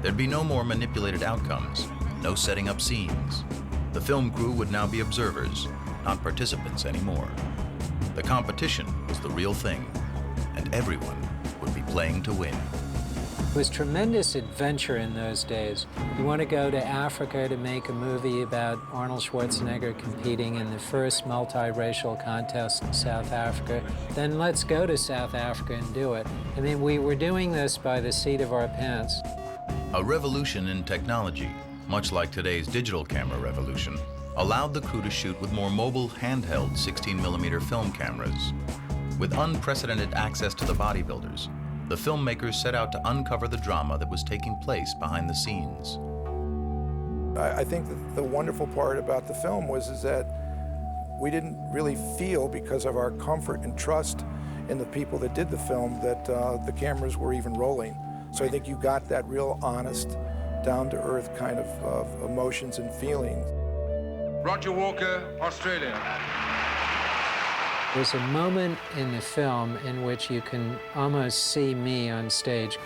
There'd be no more manipulated outcomes, no setting up scenes. The film crew would now be observers, not participants anymore. The competition was the real thing, and everyone would be playing to win. It was tremendous adventure in those days. You want to go to Africa to make a movie about Arnold Schwarzenegger competing in the first multiracial contest in South Africa, then let's go to South Africa and do it. I mean, we were doing this by the seat of our pants. A revolution in technology, much like today's digital camera revolution, allowed the crew to shoot with more mobile, handheld 16mm film cameras. With unprecedented access to the bodybuilders, the filmmakers set out to uncover the drama that was taking place behind the scenes. I think that the wonderful part about the film was that we didn't really feel, because of our comfort and trust in the people that did the film, that the cameras were even rolling. So I think you got that real honest, down-to-earth kind of emotions and feelings. Roger Walker, Australia. There's a moment in the film in which you can almost see me on stage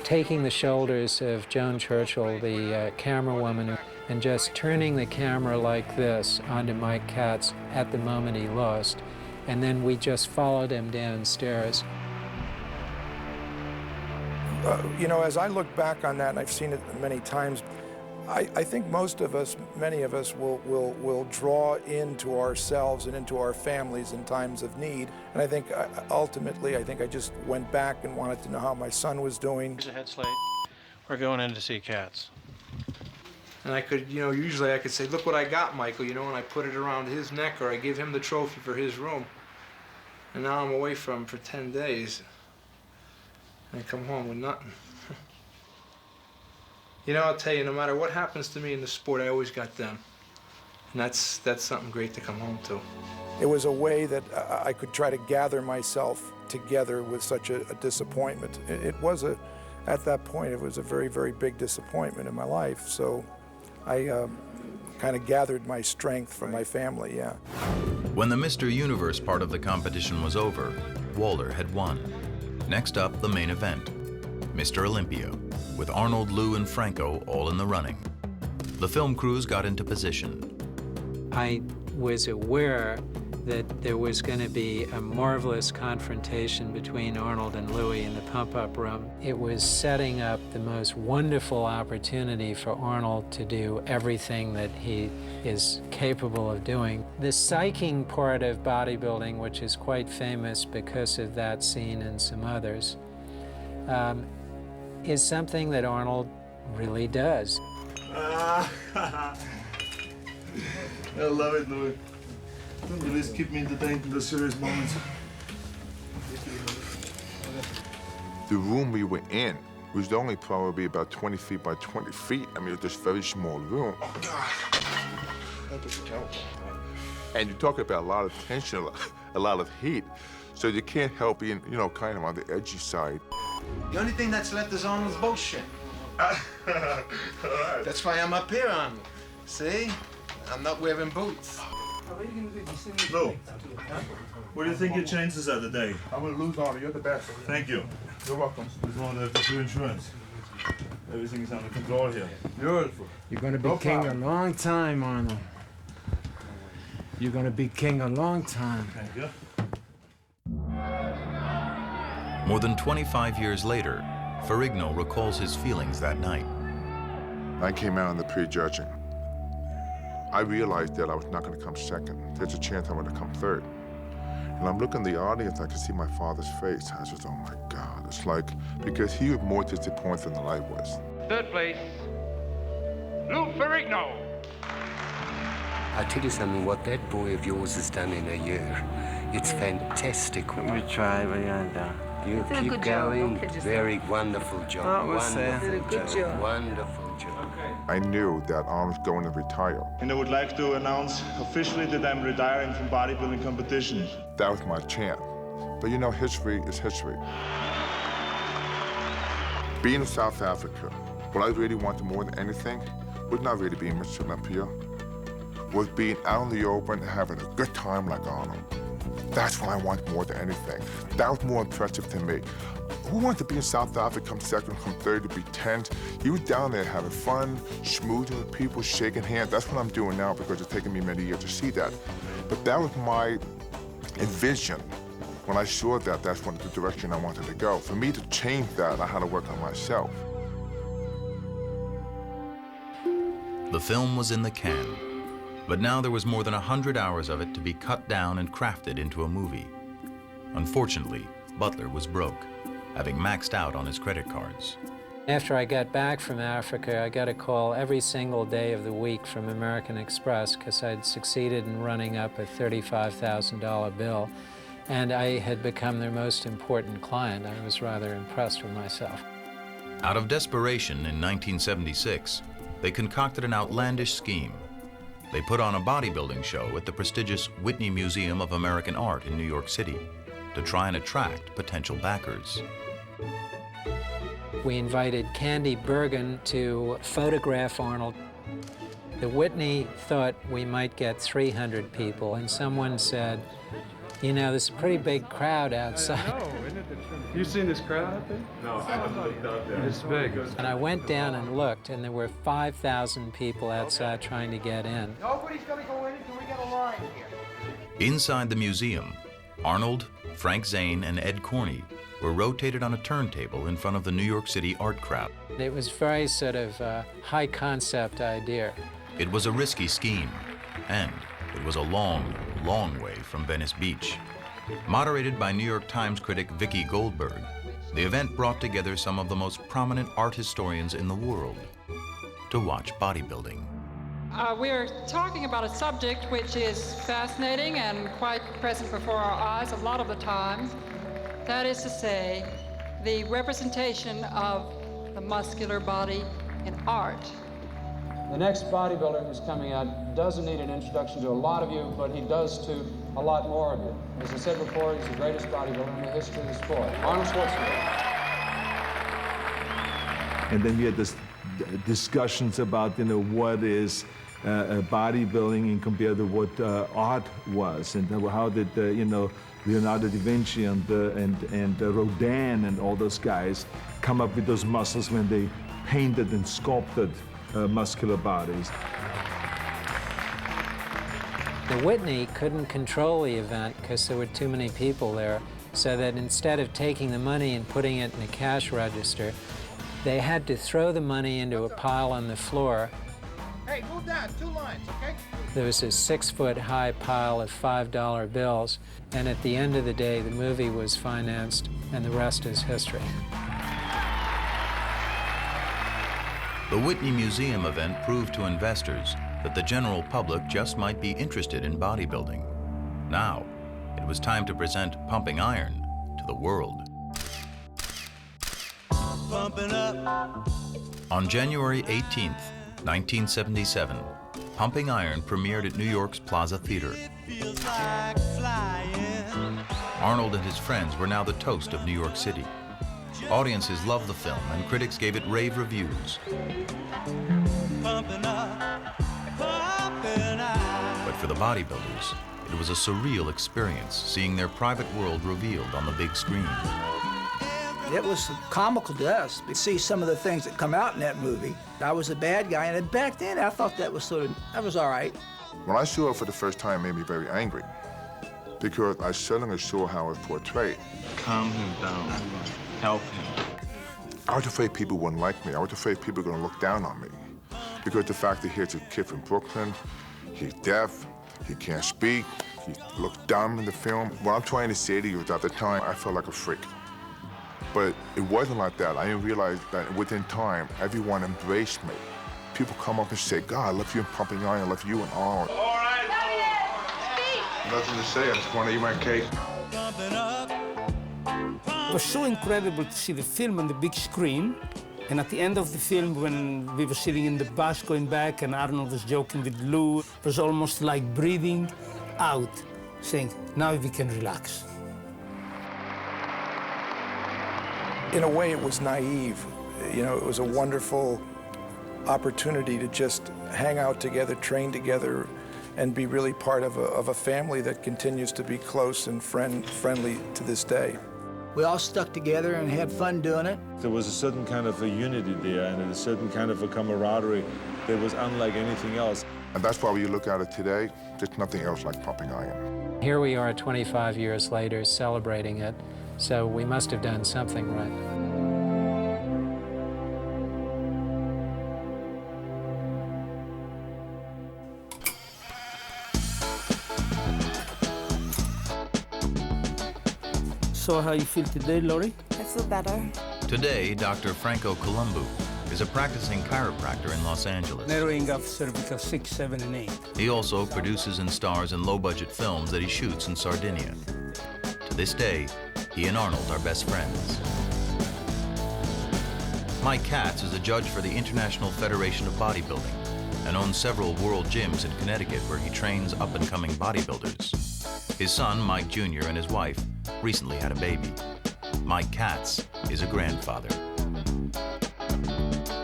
taking the shoulders of Joan Churchill, the camera woman, and just turning the camera like this onto Mike Katz at the moment he lost. And then we just followed him downstairs. You know, as I look back on that, and I've seen it many times, I think most of us, many of us, will draw into ourselves and into our families in times of need. And I think ultimately, I just went back and wanted to know how my son was doing. Here's a head slate. We're going in to see Katz. And I could, you know, usually I could say, look what I got, Michael, you know, and I put it around his neck, or I give him the trophy for his room. And now I'm away from him for 10 days. And I come home with nothing. You know, I'll tell you, no matter what happens to me in the sport, I always got them. And that's something great to come home to. It was a way that I could try to gather myself together with such a disappointment. It was at that point, it was a very, very big disappointment in my life. So I kind of gathered my strength from my family, yeah. When the Mr. Universe part of the competition was over, Walter had won. Next up, the main event, Mr. Olympia, with Arnold, Lou, and Franco all in the running. The film crews got into position. I was aware that there was going to be a marvelous confrontation between Arnold and Louis in the pump-up room. It was setting up the most wonderful opportunity for Arnold to do everything that he is capable of doing. The psyching part of bodybuilding, which is quite famous because of that scene and some others, is something that Arnold really does. I love it, Louis. Don't you just keep me entertained in the serious moments? The room we were in was only probably about 20 feet by 20 feet. I mean, it was this very small room. And you talk about a lot of tension, a lot of heat. So you can't help being, you know, kind of on the edgy side. The only thing that's left is Arnold's bullshit. That's why I'm up here, Arnold. See? I'm not wearing boots. Lou, what do you think your chances are today? I'm gonna lose, Arnold. You're the best. Thank you. You're welcome. Just wanted to do insurance. Everything is under control here. Beautiful. You're gonna be king a long time, Arnold. You're gonna be king a long time. Thank you. More than 25 years later, Ferrigno recalls his feelings that night. I came out in the prejudging. I realized that I was not going to come second. There's a chance I'm going to come third. And I'm looking at the audience, I can see my father's face. I was just, oh my God. It's like, because he was more disappointed than I was. Third place, Lou Ferrigno. I tell you something, what that boy of yours has done in a year, it's fantastic. We try, but you Did a keep good job. going. Don't kid yourself. Very wonderful job. we'll say. Wonderful Did a good job. Wonderful job. I knew that Arnold was going to retire. And I would like to announce officially that I'm retiring from bodybuilding competition. That was my chance. But you know, history is history. Being in South Africa, what I really wanted more than anything was not really being Mr. Olympia, was being out in the open and having a good time like Arnold. That's what I want more than anything. That was more impressive to me. Who wanted to be in South Africa, come second, come third, to be 10th? You were down there having fun, schmoozing with people, shaking hands. That's what I'm doing now because it's taken me many years to see that. But that was my envision. When I saw that, that's the direction I wanted to go. For me to change that, I had to work on myself. The film was in the can, but now there was more than 100 hours of it to be cut down and crafted into a movie. Unfortunately, Butler was broke, having maxed out on his credit cards. After I got back from Africa, I got a call every single day of the week from American Express because I'd succeeded in running up a $35,000 bill, and I had become their most important client. I was rather impressed with myself. Out of desperation in 1976, they concocted an outlandish scheme. They put on a bodybuilding show at the prestigious Whitney Museum of American Art in New York City to try and attract potential backers. We invited Candy Bergen to photograph Arnold. The Whitney thought we might get 300 people, and someone said, you know, there's a pretty big crowd outside. I know, isn't it? You seen this crowd out there? No, I haven't looked out there. It's big. And I went down and looked, and there were 5,000 people outside trying to get in. Nobody's gonna go in until we get a line here. Inside the museum, Arnold, Frank Zane, and Ed Corney were rotated on a turntable in front of the New York City art crowd. It was very sort of a high concept idea. It was a risky scheme, and it was a long, long way from Venice Beach. Moderated by New York Times critic Vicki Goldberg, the event brought together some of the most prominent art historians in the world. to watch bodybuilding. We're talking about a subject which is fascinating and quite present before our eyes a lot of the time. That is to say, the representation of the muscular body in art. The next bodybuilder who's coming out doesn't need an introduction to a lot of you, but he does to a lot more of you. As I said before, he's the greatest bodybuilder in the history of the sport, Arnold Schwarzenegger. And then we had this discussions about, what is bodybuilding and compared to what art was, and how did, Leonardo da Vinci and Rodin and all those guys come up with those muscles when they painted and sculpted muscular bodies. The Whitney couldn't control the event because there were too many people there, so that instead of taking the money and putting it in a cash register, they had to throw the money into a pile on the floor. Hey, move down, 2 lines, okay? There was a 6-foot-high pile of $5 bills, and at the end of the day, the movie was financed, and the rest is history. The Whitney Museum event proved to investors that the general public just might be interested in bodybuilding. Now, it was time to present pumping iron to the world. Pumping up. On January 18th, 1977, Pumping Iron premiered at New York's Plaza Theater. Feels like flying. Arnold and his friends were now the toast of New York City. Audiences loved the film, and critics gave it rave reviews. Pumping up, pumping up. But for the bodybuilders, it was a surreal experience seeing their private world revealed on the big screen. It was comical to us to see some of the things that come out in that movie. I was a bad guy, and back then I thought that was all right. When I saw it for the first time, it made me very angry because I suddenly saw how it was portrayed. Calm him down. Help him. I was afraid people wouldn't like me. I was afraid people were going to look down on me because the fact that here's a kid from Brooklyn, he's deaf, he can't speak, he looks dumb in the film. What I'm trying to say to you is at the time, I felt like a freak. But it wasn't like that. I didn't realize that within time, everyone embraced me. People come up and say, God, I love you in Pumping Iron, I love you in Arnold. All right, Nothing to say, I just want to eat my cake. pumping up. It was so incredible to see the film on the big screen. And at the end of the film, when we were sitting in the bus going back and Arnold was joking with Lou, it was almost like breathing out, saying, now we can relax. In a way, it was naive. It was a wonderful opportunity to just hang out together, train together, and be really part of a family that continues to be close and friendly to this day. We all stuck together and had fun doing it. There was a certain kind of a unity there and a certain kind of a camaraderie that was unlike anything else. And that's why when you look at it today, there's nothing else like Pumping Iron. Here we are 25 years later celebrating it, so we must have done something right. So how you feel today, Laurie? I feel better. Today, Dr. Franco Colombo is a practicing chiropractor in Los Angeles. Narrowing of cervical 6, 7, and 8. He also produces and stars in low-budget films that he shoots in Sardinia. To this day, he and Arnold are best friends. Mike Katz is a judge for the International Federation of Bodybuilding and owns several world gyms in Connecticut where he trains up-and-coming bodybuilders. His son, Mike Jr., and his wife recently had a baby. Mike Katz is a grandfather.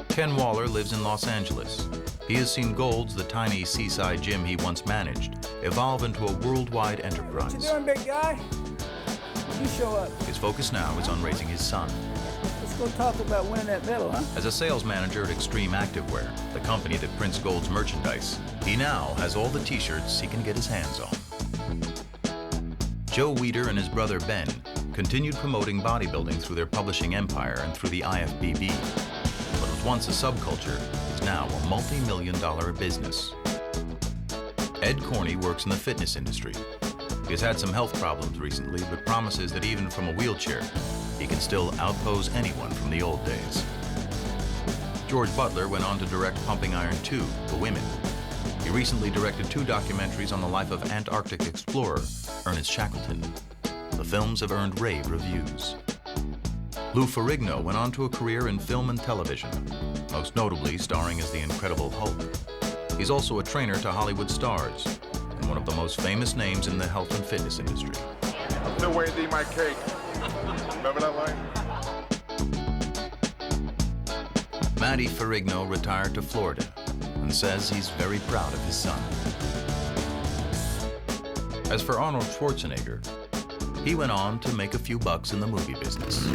Ken Waller lives in Los Angeles. He has seen Gold's, the tiny seaside gym he once managed, evolve into a worldwide enterprise. What you doing, big guy? You show up. His focus now is on raising his son. Let's go talk about winning that medal, huh? As a sales manager at Extreme Activewear, the company that prints Gold's merchandise, he now has all the t-shirts he can get his hands on. Joe Weider and his brother Ben continued promoting bodybuilding through their publishing empire and through the IFBB. What was once a subculture is now a multi-million-dollar business. Ed Corney works in the fitness industry. He has had some health problems recently, but promises that even from a wheelchair, he can still outpose anyone from the old days. George Butler went on to direct Pumping Iron 2, The Women. He recently directed 2 documentaries on the life of Antarctic explorer Ernest Shackleton. The films have earned rave reviews. Lou Ferrigno went on to a career in film and television, most notably starring as the Incredible Hulk. He's also a trainer to Hollywood stars and one of the most famous names in the health and fitness industry. I'm still waiting to eat my cake. Remember that line? Matty Ferrigno retired to Florida and says he's very proud of his son. As for Arnold Schwarzenegger, he went on to make a few bucks in the movie business.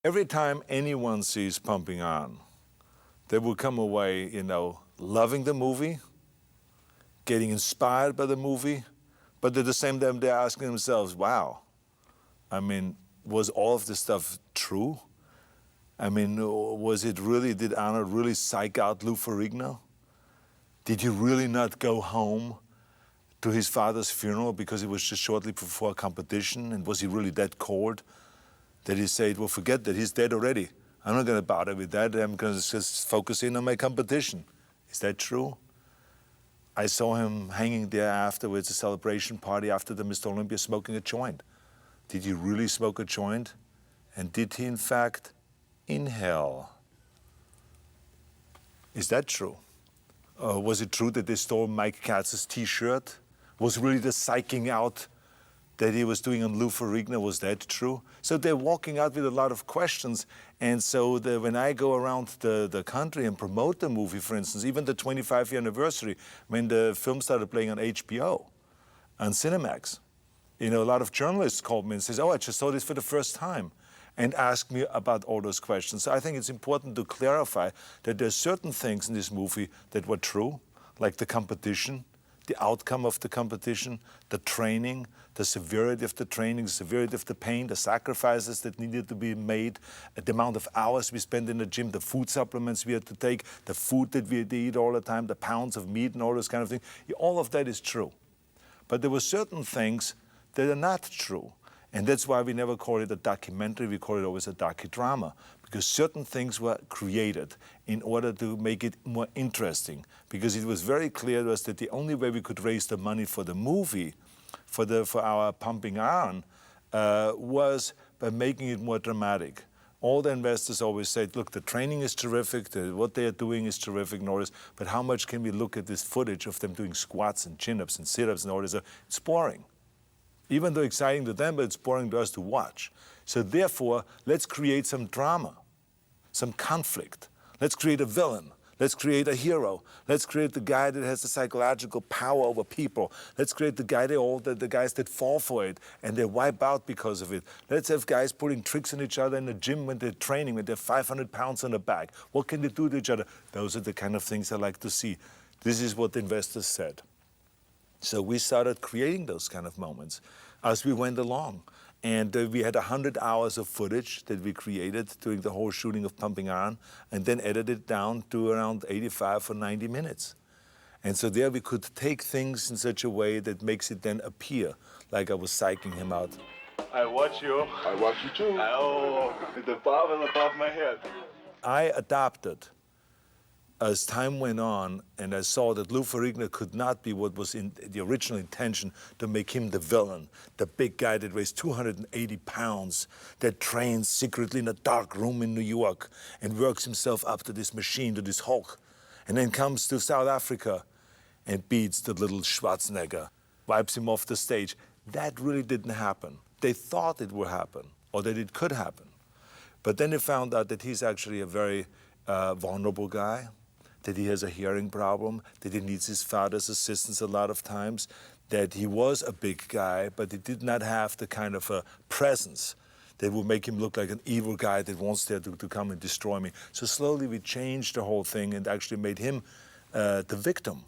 Every time anyone sees Pumping Iron, they will come away, loving the movie, getting inspired by the movie, but at the same time they're asking themselves, wow, was all of this stuff true? Did Arnold really psych out Lou Ferrigno? Did he really not go home to his father's funeral because it was just shortly before a competition? And was he really that cold that he said, well, forget that, he's dead already. I'm not going to bother with that. I'm going to just focus in on my competition. Is that true? I saw him hanging there afterwards, a celebration party after the Mr. Olympia, smoking a joint. Did he really smoke a joint? And did he, in fact, inhale? Is that true? Was it true that they stole Mike Katz's T-shirt? Was really the psyching out that he was doing on Lou Ferrigno, was that true? So they're walking out with a lot of questions. And so when I go around the country and promote the movie, for instance, even the 25th anniversary, when the film started playing on HBO, on Cinemax, a lot of journalists called me and says, oh, I just saw this for the first time, and asked me about all those questions. So I think it's important to clarify that there's certain things in this movie that were true, like the competition, the outcome of the competition, the training, the severity of the training, the severity of the pain, the sacrifices that needed to be made, the amount of hours we spent in the gym, the food supplements we had to take, the food that we had to eat all the time, the pounds of meat and all those kind of things. All of that is true. But there were certain things that are not true. And that's why we never call it a documentary, we call it always a docudrama, because certain things were created in order to make it more interesting. Because it was very clear to us that the only way we could raise the money for the movie, for our Pumping Iron, was by making it more dramatic. All the investors always said, look, the training is terrific, what they are doing is terrific and all this, but how much can we look at this footage of them doing squats and chin-ups and sit-ups and all this? It's boring. Even though exciting to them, but it's boring to us to watch. So therefore, let's create some drama, some conflict. Let's create a villain. Let's create a hero. Let's create the guy that has the psychological power over people. Let's create the guy, the guys that fall for it and they wipe out because of it. Let's have guys pulling tricks on each other in the gym when they're training, when they're 500 pounds on the back. What can they do to each other? Those are the kind of things I like to see. This is what the investors said. So we started creating those kind of moments as we went along. And we had 100 hours of footage that we created during the whole shooting of Pumping Iron, and then edited it down to around 85 or 90 minutes. And so there we could take things in such a way that makes it then appear like I was psyching him out. I watch you. I watch you too. Oh, the barbell above my head. I adapted as time went on, and I saw that Lou Ferrigno could not be what was in the original intention, to make him the villain, the big guy that weighs 280 pounds, that trains secretly in a dark room in New York and works himself up to this machine, to this Hulk, and then comes to South Africa and beats the little Schwarzenegger, wipes him off the stage. That really didn't happen. They thought it would happen, or that it could happen. But then they found out that he's actually a very vulnerable guy, that he has a hearing problem, that he needs his father's assistance a lot of times, that he was a big guy, but he did not have the kind of a presence that would make him look like an evil guy that wants to come and destroy me. So slowly we changed the whole thing and actually made him the victim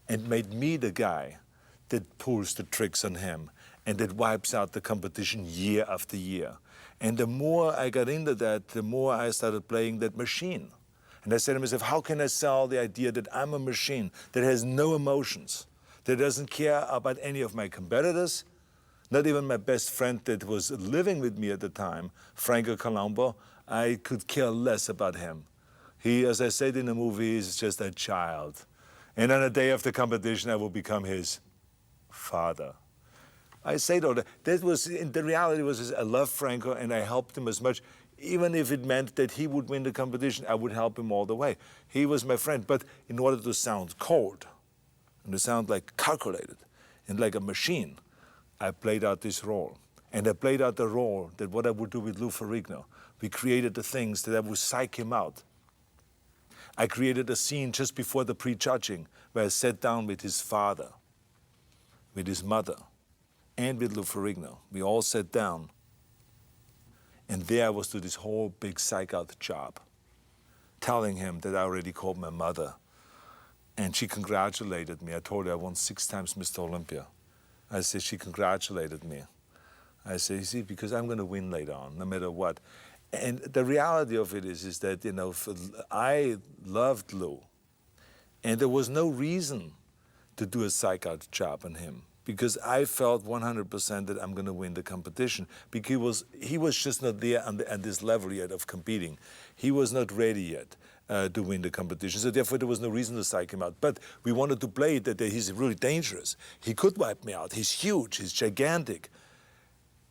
and made me the guy that pulls the tricks on him and that wipes out the competition year after year. And the more I got into that, the more I started playing that machine. And I said to myself, how can I sell the idea that I'm a machine that has no emotions, that doesn't care about any of my competitors, not even my best friend that was living with me at the time, Franco Colombo. I could care less about him. He, as I said in the movie, is just a child. And on the day of the competition, I will become his father. I say though, that was, the reality was I loved Franco and I helped him as much. Even if it meant that he would win the competition, I would help him all the way. He was my friend, but in order to sound cold and to sound like calculated and like a machine, I played out this role. And I played out the role that what I would do with Lou Ferrigno. We created the things that I would psych him out. I created a scene just before the prejudging where I sat down with his father, with his mother, and with Lou Ferrigno. We all sat down. And there I was to this whole big psych-out job, telling him that I already called my mother. And she congratulated me. I told her I won 6 times Mr. Olympia. I said, she congratulated me. I said, you see, because I'm going to win later on, no matter what. And the reality of it is that, you know, I loved Lou. And there was no reason to do a psych-out job on him, because I felt 100% that I'm going to win the competition, because he was just not there at this level yet of competing. He was not ready yet to win the competition, so therefore there was no reason to psych him out. But we wanted to play it that he's really dangerous. He could wipe me out. He's huge. He's gigantic.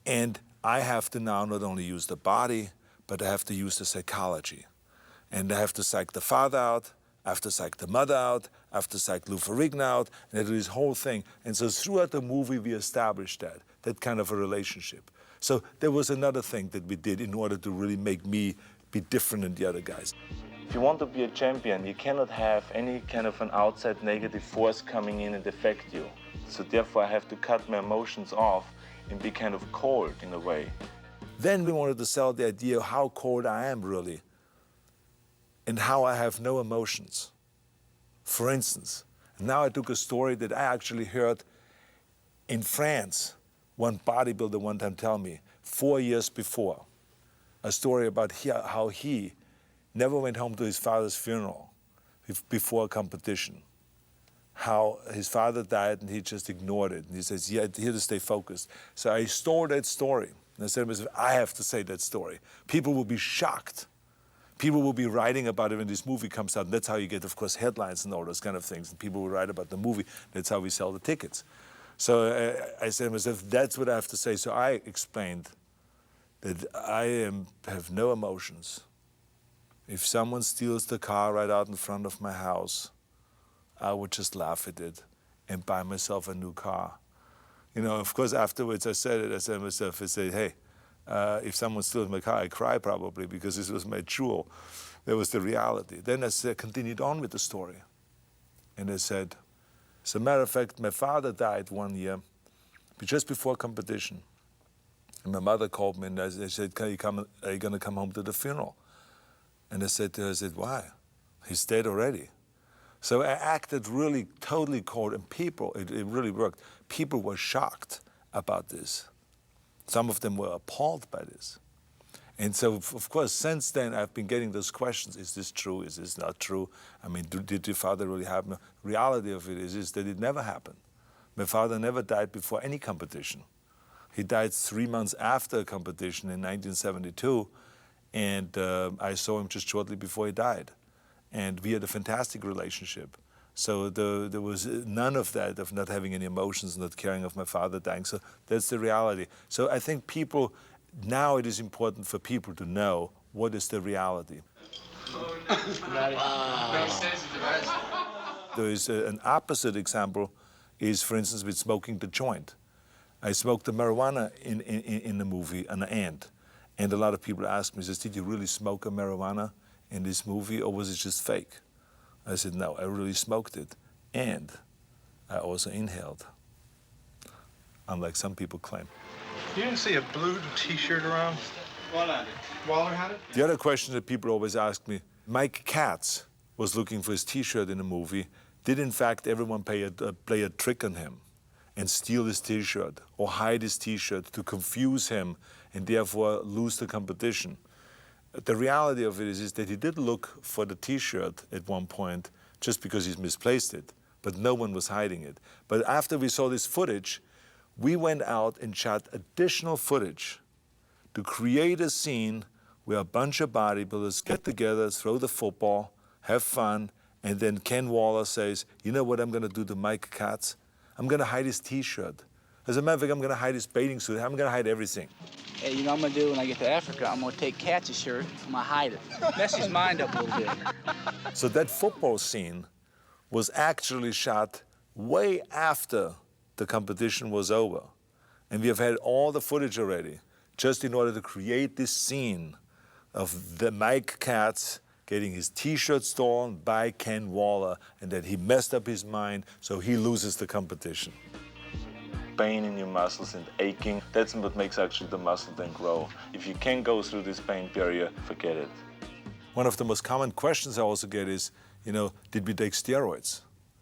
And I have to now not only use the body, but I have to use the psychology. And I have to psych the father out, I have to psych the mother out, I have to psych Lou Ferrigno out, and I do this whole thing. And so throughout the movie, we established that kind of a relationship. So there was another thing that we did in order to really make me be different than the other guys. If you want to be a champion, you cannot have any kind of an outside negative force coming in and affect you. So therefore, I have to cut my emotions off and be kind of cold in a way. Then we wanted to sell the idea of how cold I am really, and how I have no emotions. For instance, now I took a story that I actually heard in France, one bodybuilder one time tell me, 4 years before, a story about how he never went home to his father's funeral before a competition. How his father died and he just ignored it. And he says, yeah, he had to stay focused. So I stole that story. And I said to myself, I have to say that story. People will be shocked. People will be writing about it when this movie comes out. And that's how you get, of course, headlines and all those kind of things. And people will write about the movie. That's how we sell the tickets. So I said to myself, that's what I have to say. So I explained that I have no emotions. If someone steals the car right out in front of my house, I would just laugh at it and buy myself a new car. You know, of course, afterwards I said to myself, I said, hey, if someone steals my car, I cry probably because this was my jewel. That was the reality. Then I continued on with the story. And I said, as a matter of fact, my father died one year, just before competition. And my mother called me and I said, are you going to come home to the funeral? And I said to her, why? He's dead already. So I acted really totally cold, and people, it really worked. People were shocked about this. Some of them were appalled by this. And so, of course, since then, I've been getting those questions. Is this true? Is this not true? I mean, did your father really happen? The reality of it is that it never happened. My father never died before any competition. He died 3 months after a competition in 1972, and I saw him just shortly before he died. And we had a fantastic relationship. So there was none of that, of not having any emotions, not caring of my father dying. So that's the reality. So I think people, now it is important for people to know what is the reality. There is an opposite example is, for instance, with smoking the joint. I smoked the marijuana in the movie, an ant. And a lot of people ask me, says, did you really smoke a marijuana in this movie, or was it just fake? I said, no, I really smoked it. And I also inhaled, unlike some people claim. You didn't see a blue T-shirt around? Waller had it? The other question that people always ask me, Mike Katz was looking for his T-shirt in the movie. Did, in fact, everyone play a trick on him and steal his T-shirt or hide his T-shirt to confuse him and therefore lose the competition? The reality of it is that he did look for the T-shirt at one point just because he's misplaced it, but no one was hiding it. But after we saw this footage, we went out and shot additional footage to create a scene where a bunch of bodybuilders get together, throw the football, have fun, and then Ken Waller says, you know what I'm going to do to Mike Katz? I'm going to hide his T-shirt. As a matter of fact, I'm going to hide his bathing suit. I'm going to hide everything. Hey, you know what I'm going to do when I get to Africa? I'm going to take Katz's shirt, I'm going to hide it. Mess his mind up a little bit. So that football scene was actually shot way after the competition was over. And we have had all the footage already, just in order to create this scene of the Mike Katz getting his T-shirt stolen by Ken Waller, and that he messed up his mind, so he loses the competition. Pain in your muscles and aching, that's what makes actually the muscle then grow. If you can't go through this pain barrier, forget it. One of the most common questions I also get is, you know, did we take steroids?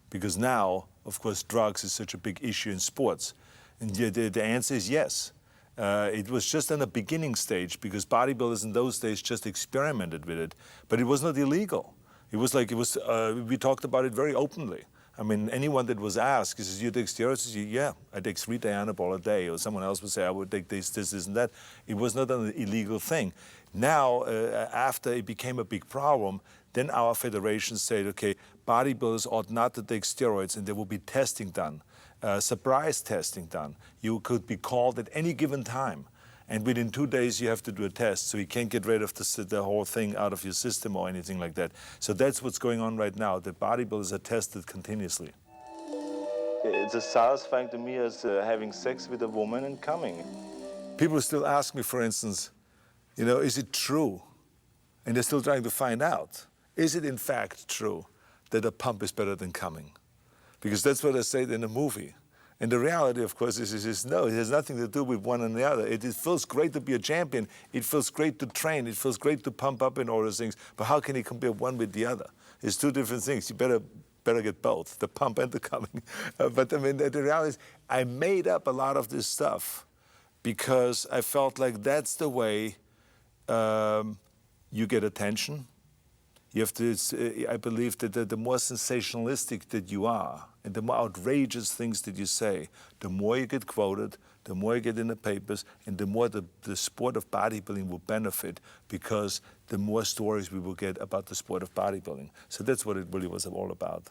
Because now, of course, drugs is such a big issue in sports. And the answer is yes. It was just in the beginning stage because bodybuilders in those days just experimented with it, but it was not illegal. It was like, we talked about it very openly. I mean, anyone that was asked, he says, you take steroids? He says, yeah, I take 3 Dianabol a day. Or someone else would say, I would take this, and that. It was not an illegal thing. Now, after it became a big problem, then our federation said, okay, bodybuilders ought not to take steroids, and there will be testing done. Surprise testing done. You could be called at any given time, and within 2 days you have to do a test, so you can't get rid of the whole thing out of your system or anything like that. So that's what's going on right now. The bodybuilders are tested continuously. It's as satisfying to me as having sex with a woman and coming. People still ask me, for instance, you know, is it true? And they're still trying to find out. Is it in fact true that a pump is better than coming? Because that's what I said in the movie. And the reality, of course, is no, it has nothing to do with one and the other. It feels great to be a champion. It feels great to train. It feels great to pump up and all those things. But how can you compare one with the other? It's 2 different things. You better get both, the pump and the coming. But I mean, the reality is I made up a lot of this stuff because I felt like that's the way you get attention. You have to, I believe that the more sensationalistic that you are, and the more outrageous things that you say, the more you get quoted, the more you get in the papers, and the more the sport of bodybuilding will benefit, because the more stories we will get about the sport of bodybuilding. So that's what it really was all about.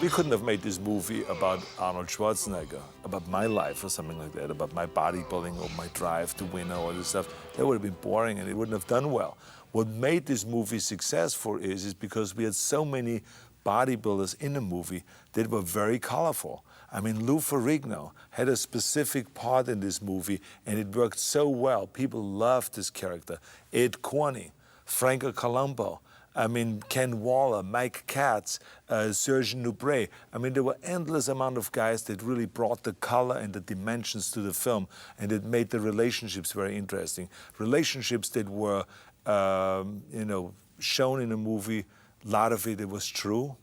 We couldn't have made this movie about Arnold Schwarzenegger, about my life or something like that, about my bodybuilding or my drive to win or all this stuff. That would have been boring and it wouldn't have done well. What made this movie successful is because we had so many bodybuilders in the movie that were very colorful. I mean, Lou Ferrigno had a specific part in this movie and it worked so well. People loved this character. Ed Corney, Franco Colombo, I mean, Ken Waller, Mike Katz, Serge Nubret. I mean, there were endless amount of guys that really brought the color and the dimensions to the film, and it made the relationships very interesting. Relationships that were, you know, shown in the movie. A lot of it was true,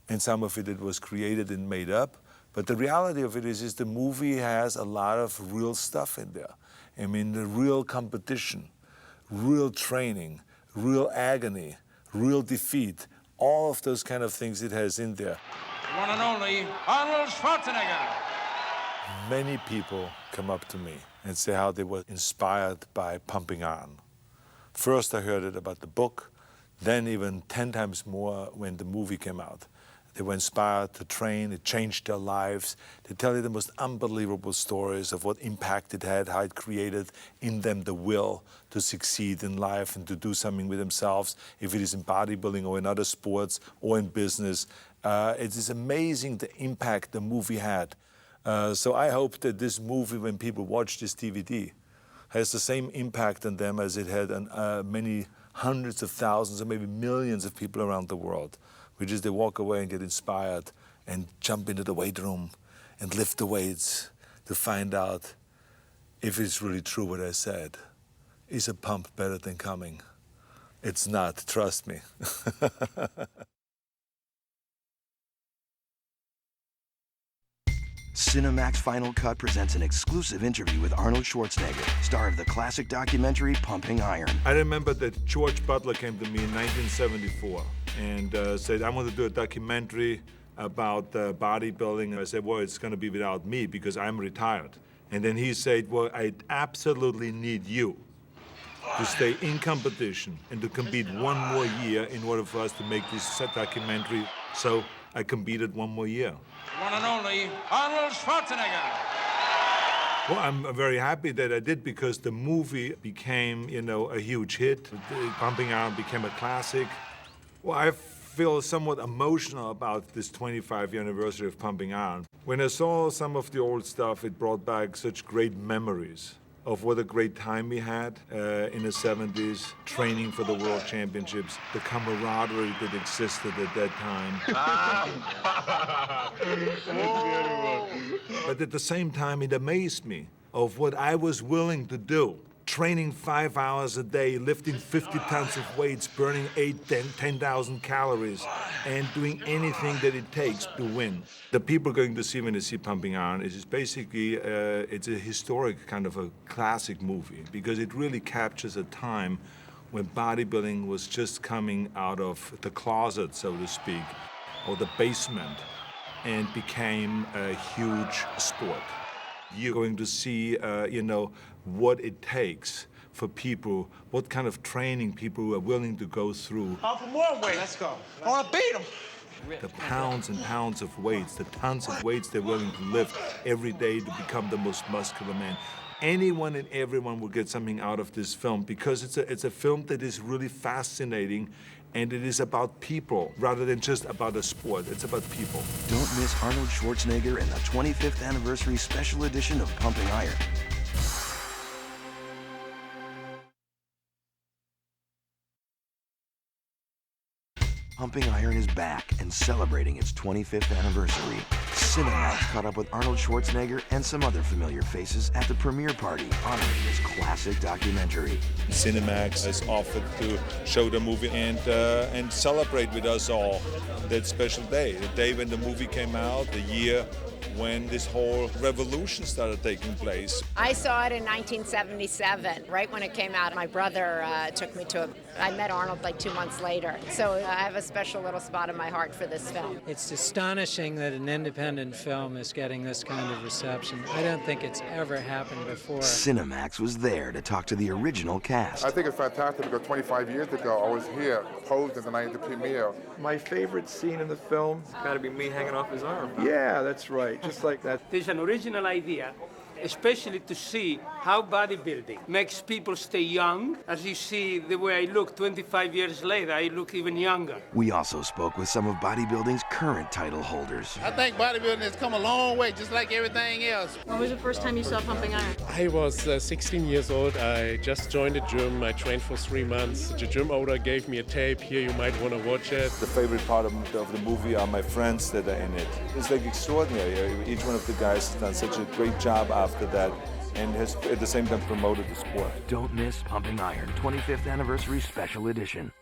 and some of it was created and made up. But the reality of it is the movie has a lot of real stuff in there. I mean, the real competition, real training, real agony, real defeat, all of those kind of things it has in there. The one and only Arnold Schwarzenegger. Many people come up to me and say how they were inspired by pumping iron. First I heard it about the book, then even 10 times more when the movie came out. They were inspired to train, it changed their lives. They tell you the most unbelievable stories of what impact it had, how it created in them the will to succeed in life and to do something with themselves, if it is in bodybuilding or in other sports or in business. It is amazing the impact the movie had. So I hope that this movie, when people watch this DVD, has the same impact on them as it had on many hundreds of thousands or maybe millions of people around the world, which is they walk away and get inspired and jump into the weight room and lift the weights to find out if it's really true what I said. Is a pump better than coming? It's not, trust me. Cinemax Final Cut presents an exclusive interview with Arnold Schwarzenegger, star of the classic documentary Pumping Iron. I remember that George Butler came to me in 1974 and said, I want to do a documentary about bodybuilding. I said, well, it's going to be without me because I'm retired. And then he said, well, I absolutely need you to stay in competition and to compete one more year in order for us to make this documentary. So I competed one more year. One and only Arnold Schwarzenegger. Well, I'm very happy that I did because the movie became, you know, a huge hit. Pumping Iron became a classic. Well, I feel somewhat emotional about this 25th anniversary of Pumping Iron. When I saw some of the old stuff, it brought back such great memories of what a great time we had in the 70s, training for the World Championships, the camaraderie that existed at that time. But at the same time, it amazed me of what I was willing to do. Training 5 hours a day, lifting 50 tons of weights, burning 10,000 calories, and doing anything that it takes to win. The people going to see when they see Pumping Iron is basically, it's a historic kind of a classic movie because it really captures a time when bodybuilding was just coming out of the closet, so to speak, or the basement, and became a huge sport. You're going to see, you know, what it takes for people, what kind of training people are willing to go through. For more weight. Let's go. I want to beat him. The pounds and pounds of weights, the tons of weights they're willing to lift every day to become the most muscular man. Anyone and everyone will get something out of this film because it's a film that is really fascinating and it is about people rather than just about a sport. It's about people. Don't miss Arnold Schwarzenegger in the 25th anniversary special edition of Pumping Iron. Pumping Iron is back and celebrating its 25th anniversary. Cinemax caught up with Arnold Schwarzenegger and some other familiar faces at the premiere party honoring this classic documentary. Cinemax has offered to show the movie and celebrate with us all that special day, the day when the movie came out, the year when this whole revolution started taking place. I saw it in 1977, right when it came out. My brother took me to it. I met Arnold like 2 months later, so I have a special little spot in my heart for this film. It's astonishing that an independent film is getting this kind of reception. I don't think it's ever happened before. Cinemax was there to talk to the original cast. I think it's fantastic because 25 years ago, I was here, posed in the night of the premiere. My favorite scene in the film, got to be me hanging off his arm. Yeah, that's right, just like that. There's an original idea, especially to see how bodybuilding makes people stay young. As you see the way I look 25 years later, I look even younger. We also spoke with some of bodybuilding's current title holders. I think bodybuilding has come a long way, just like everything else. When was the first time you saw Pumping Iron? I was 16 years old. I just joined the gym. I trained for 3 months. The gym owner gave me a tape. Here, you might want to watch it. The favorite part of the movie are my friends that are in it. It's like extraordinary. Each one of the guys has done such a great job after that and has at the same time promoted the sport. Don't miss Pumping Iron 25th Anniversary Special Edition.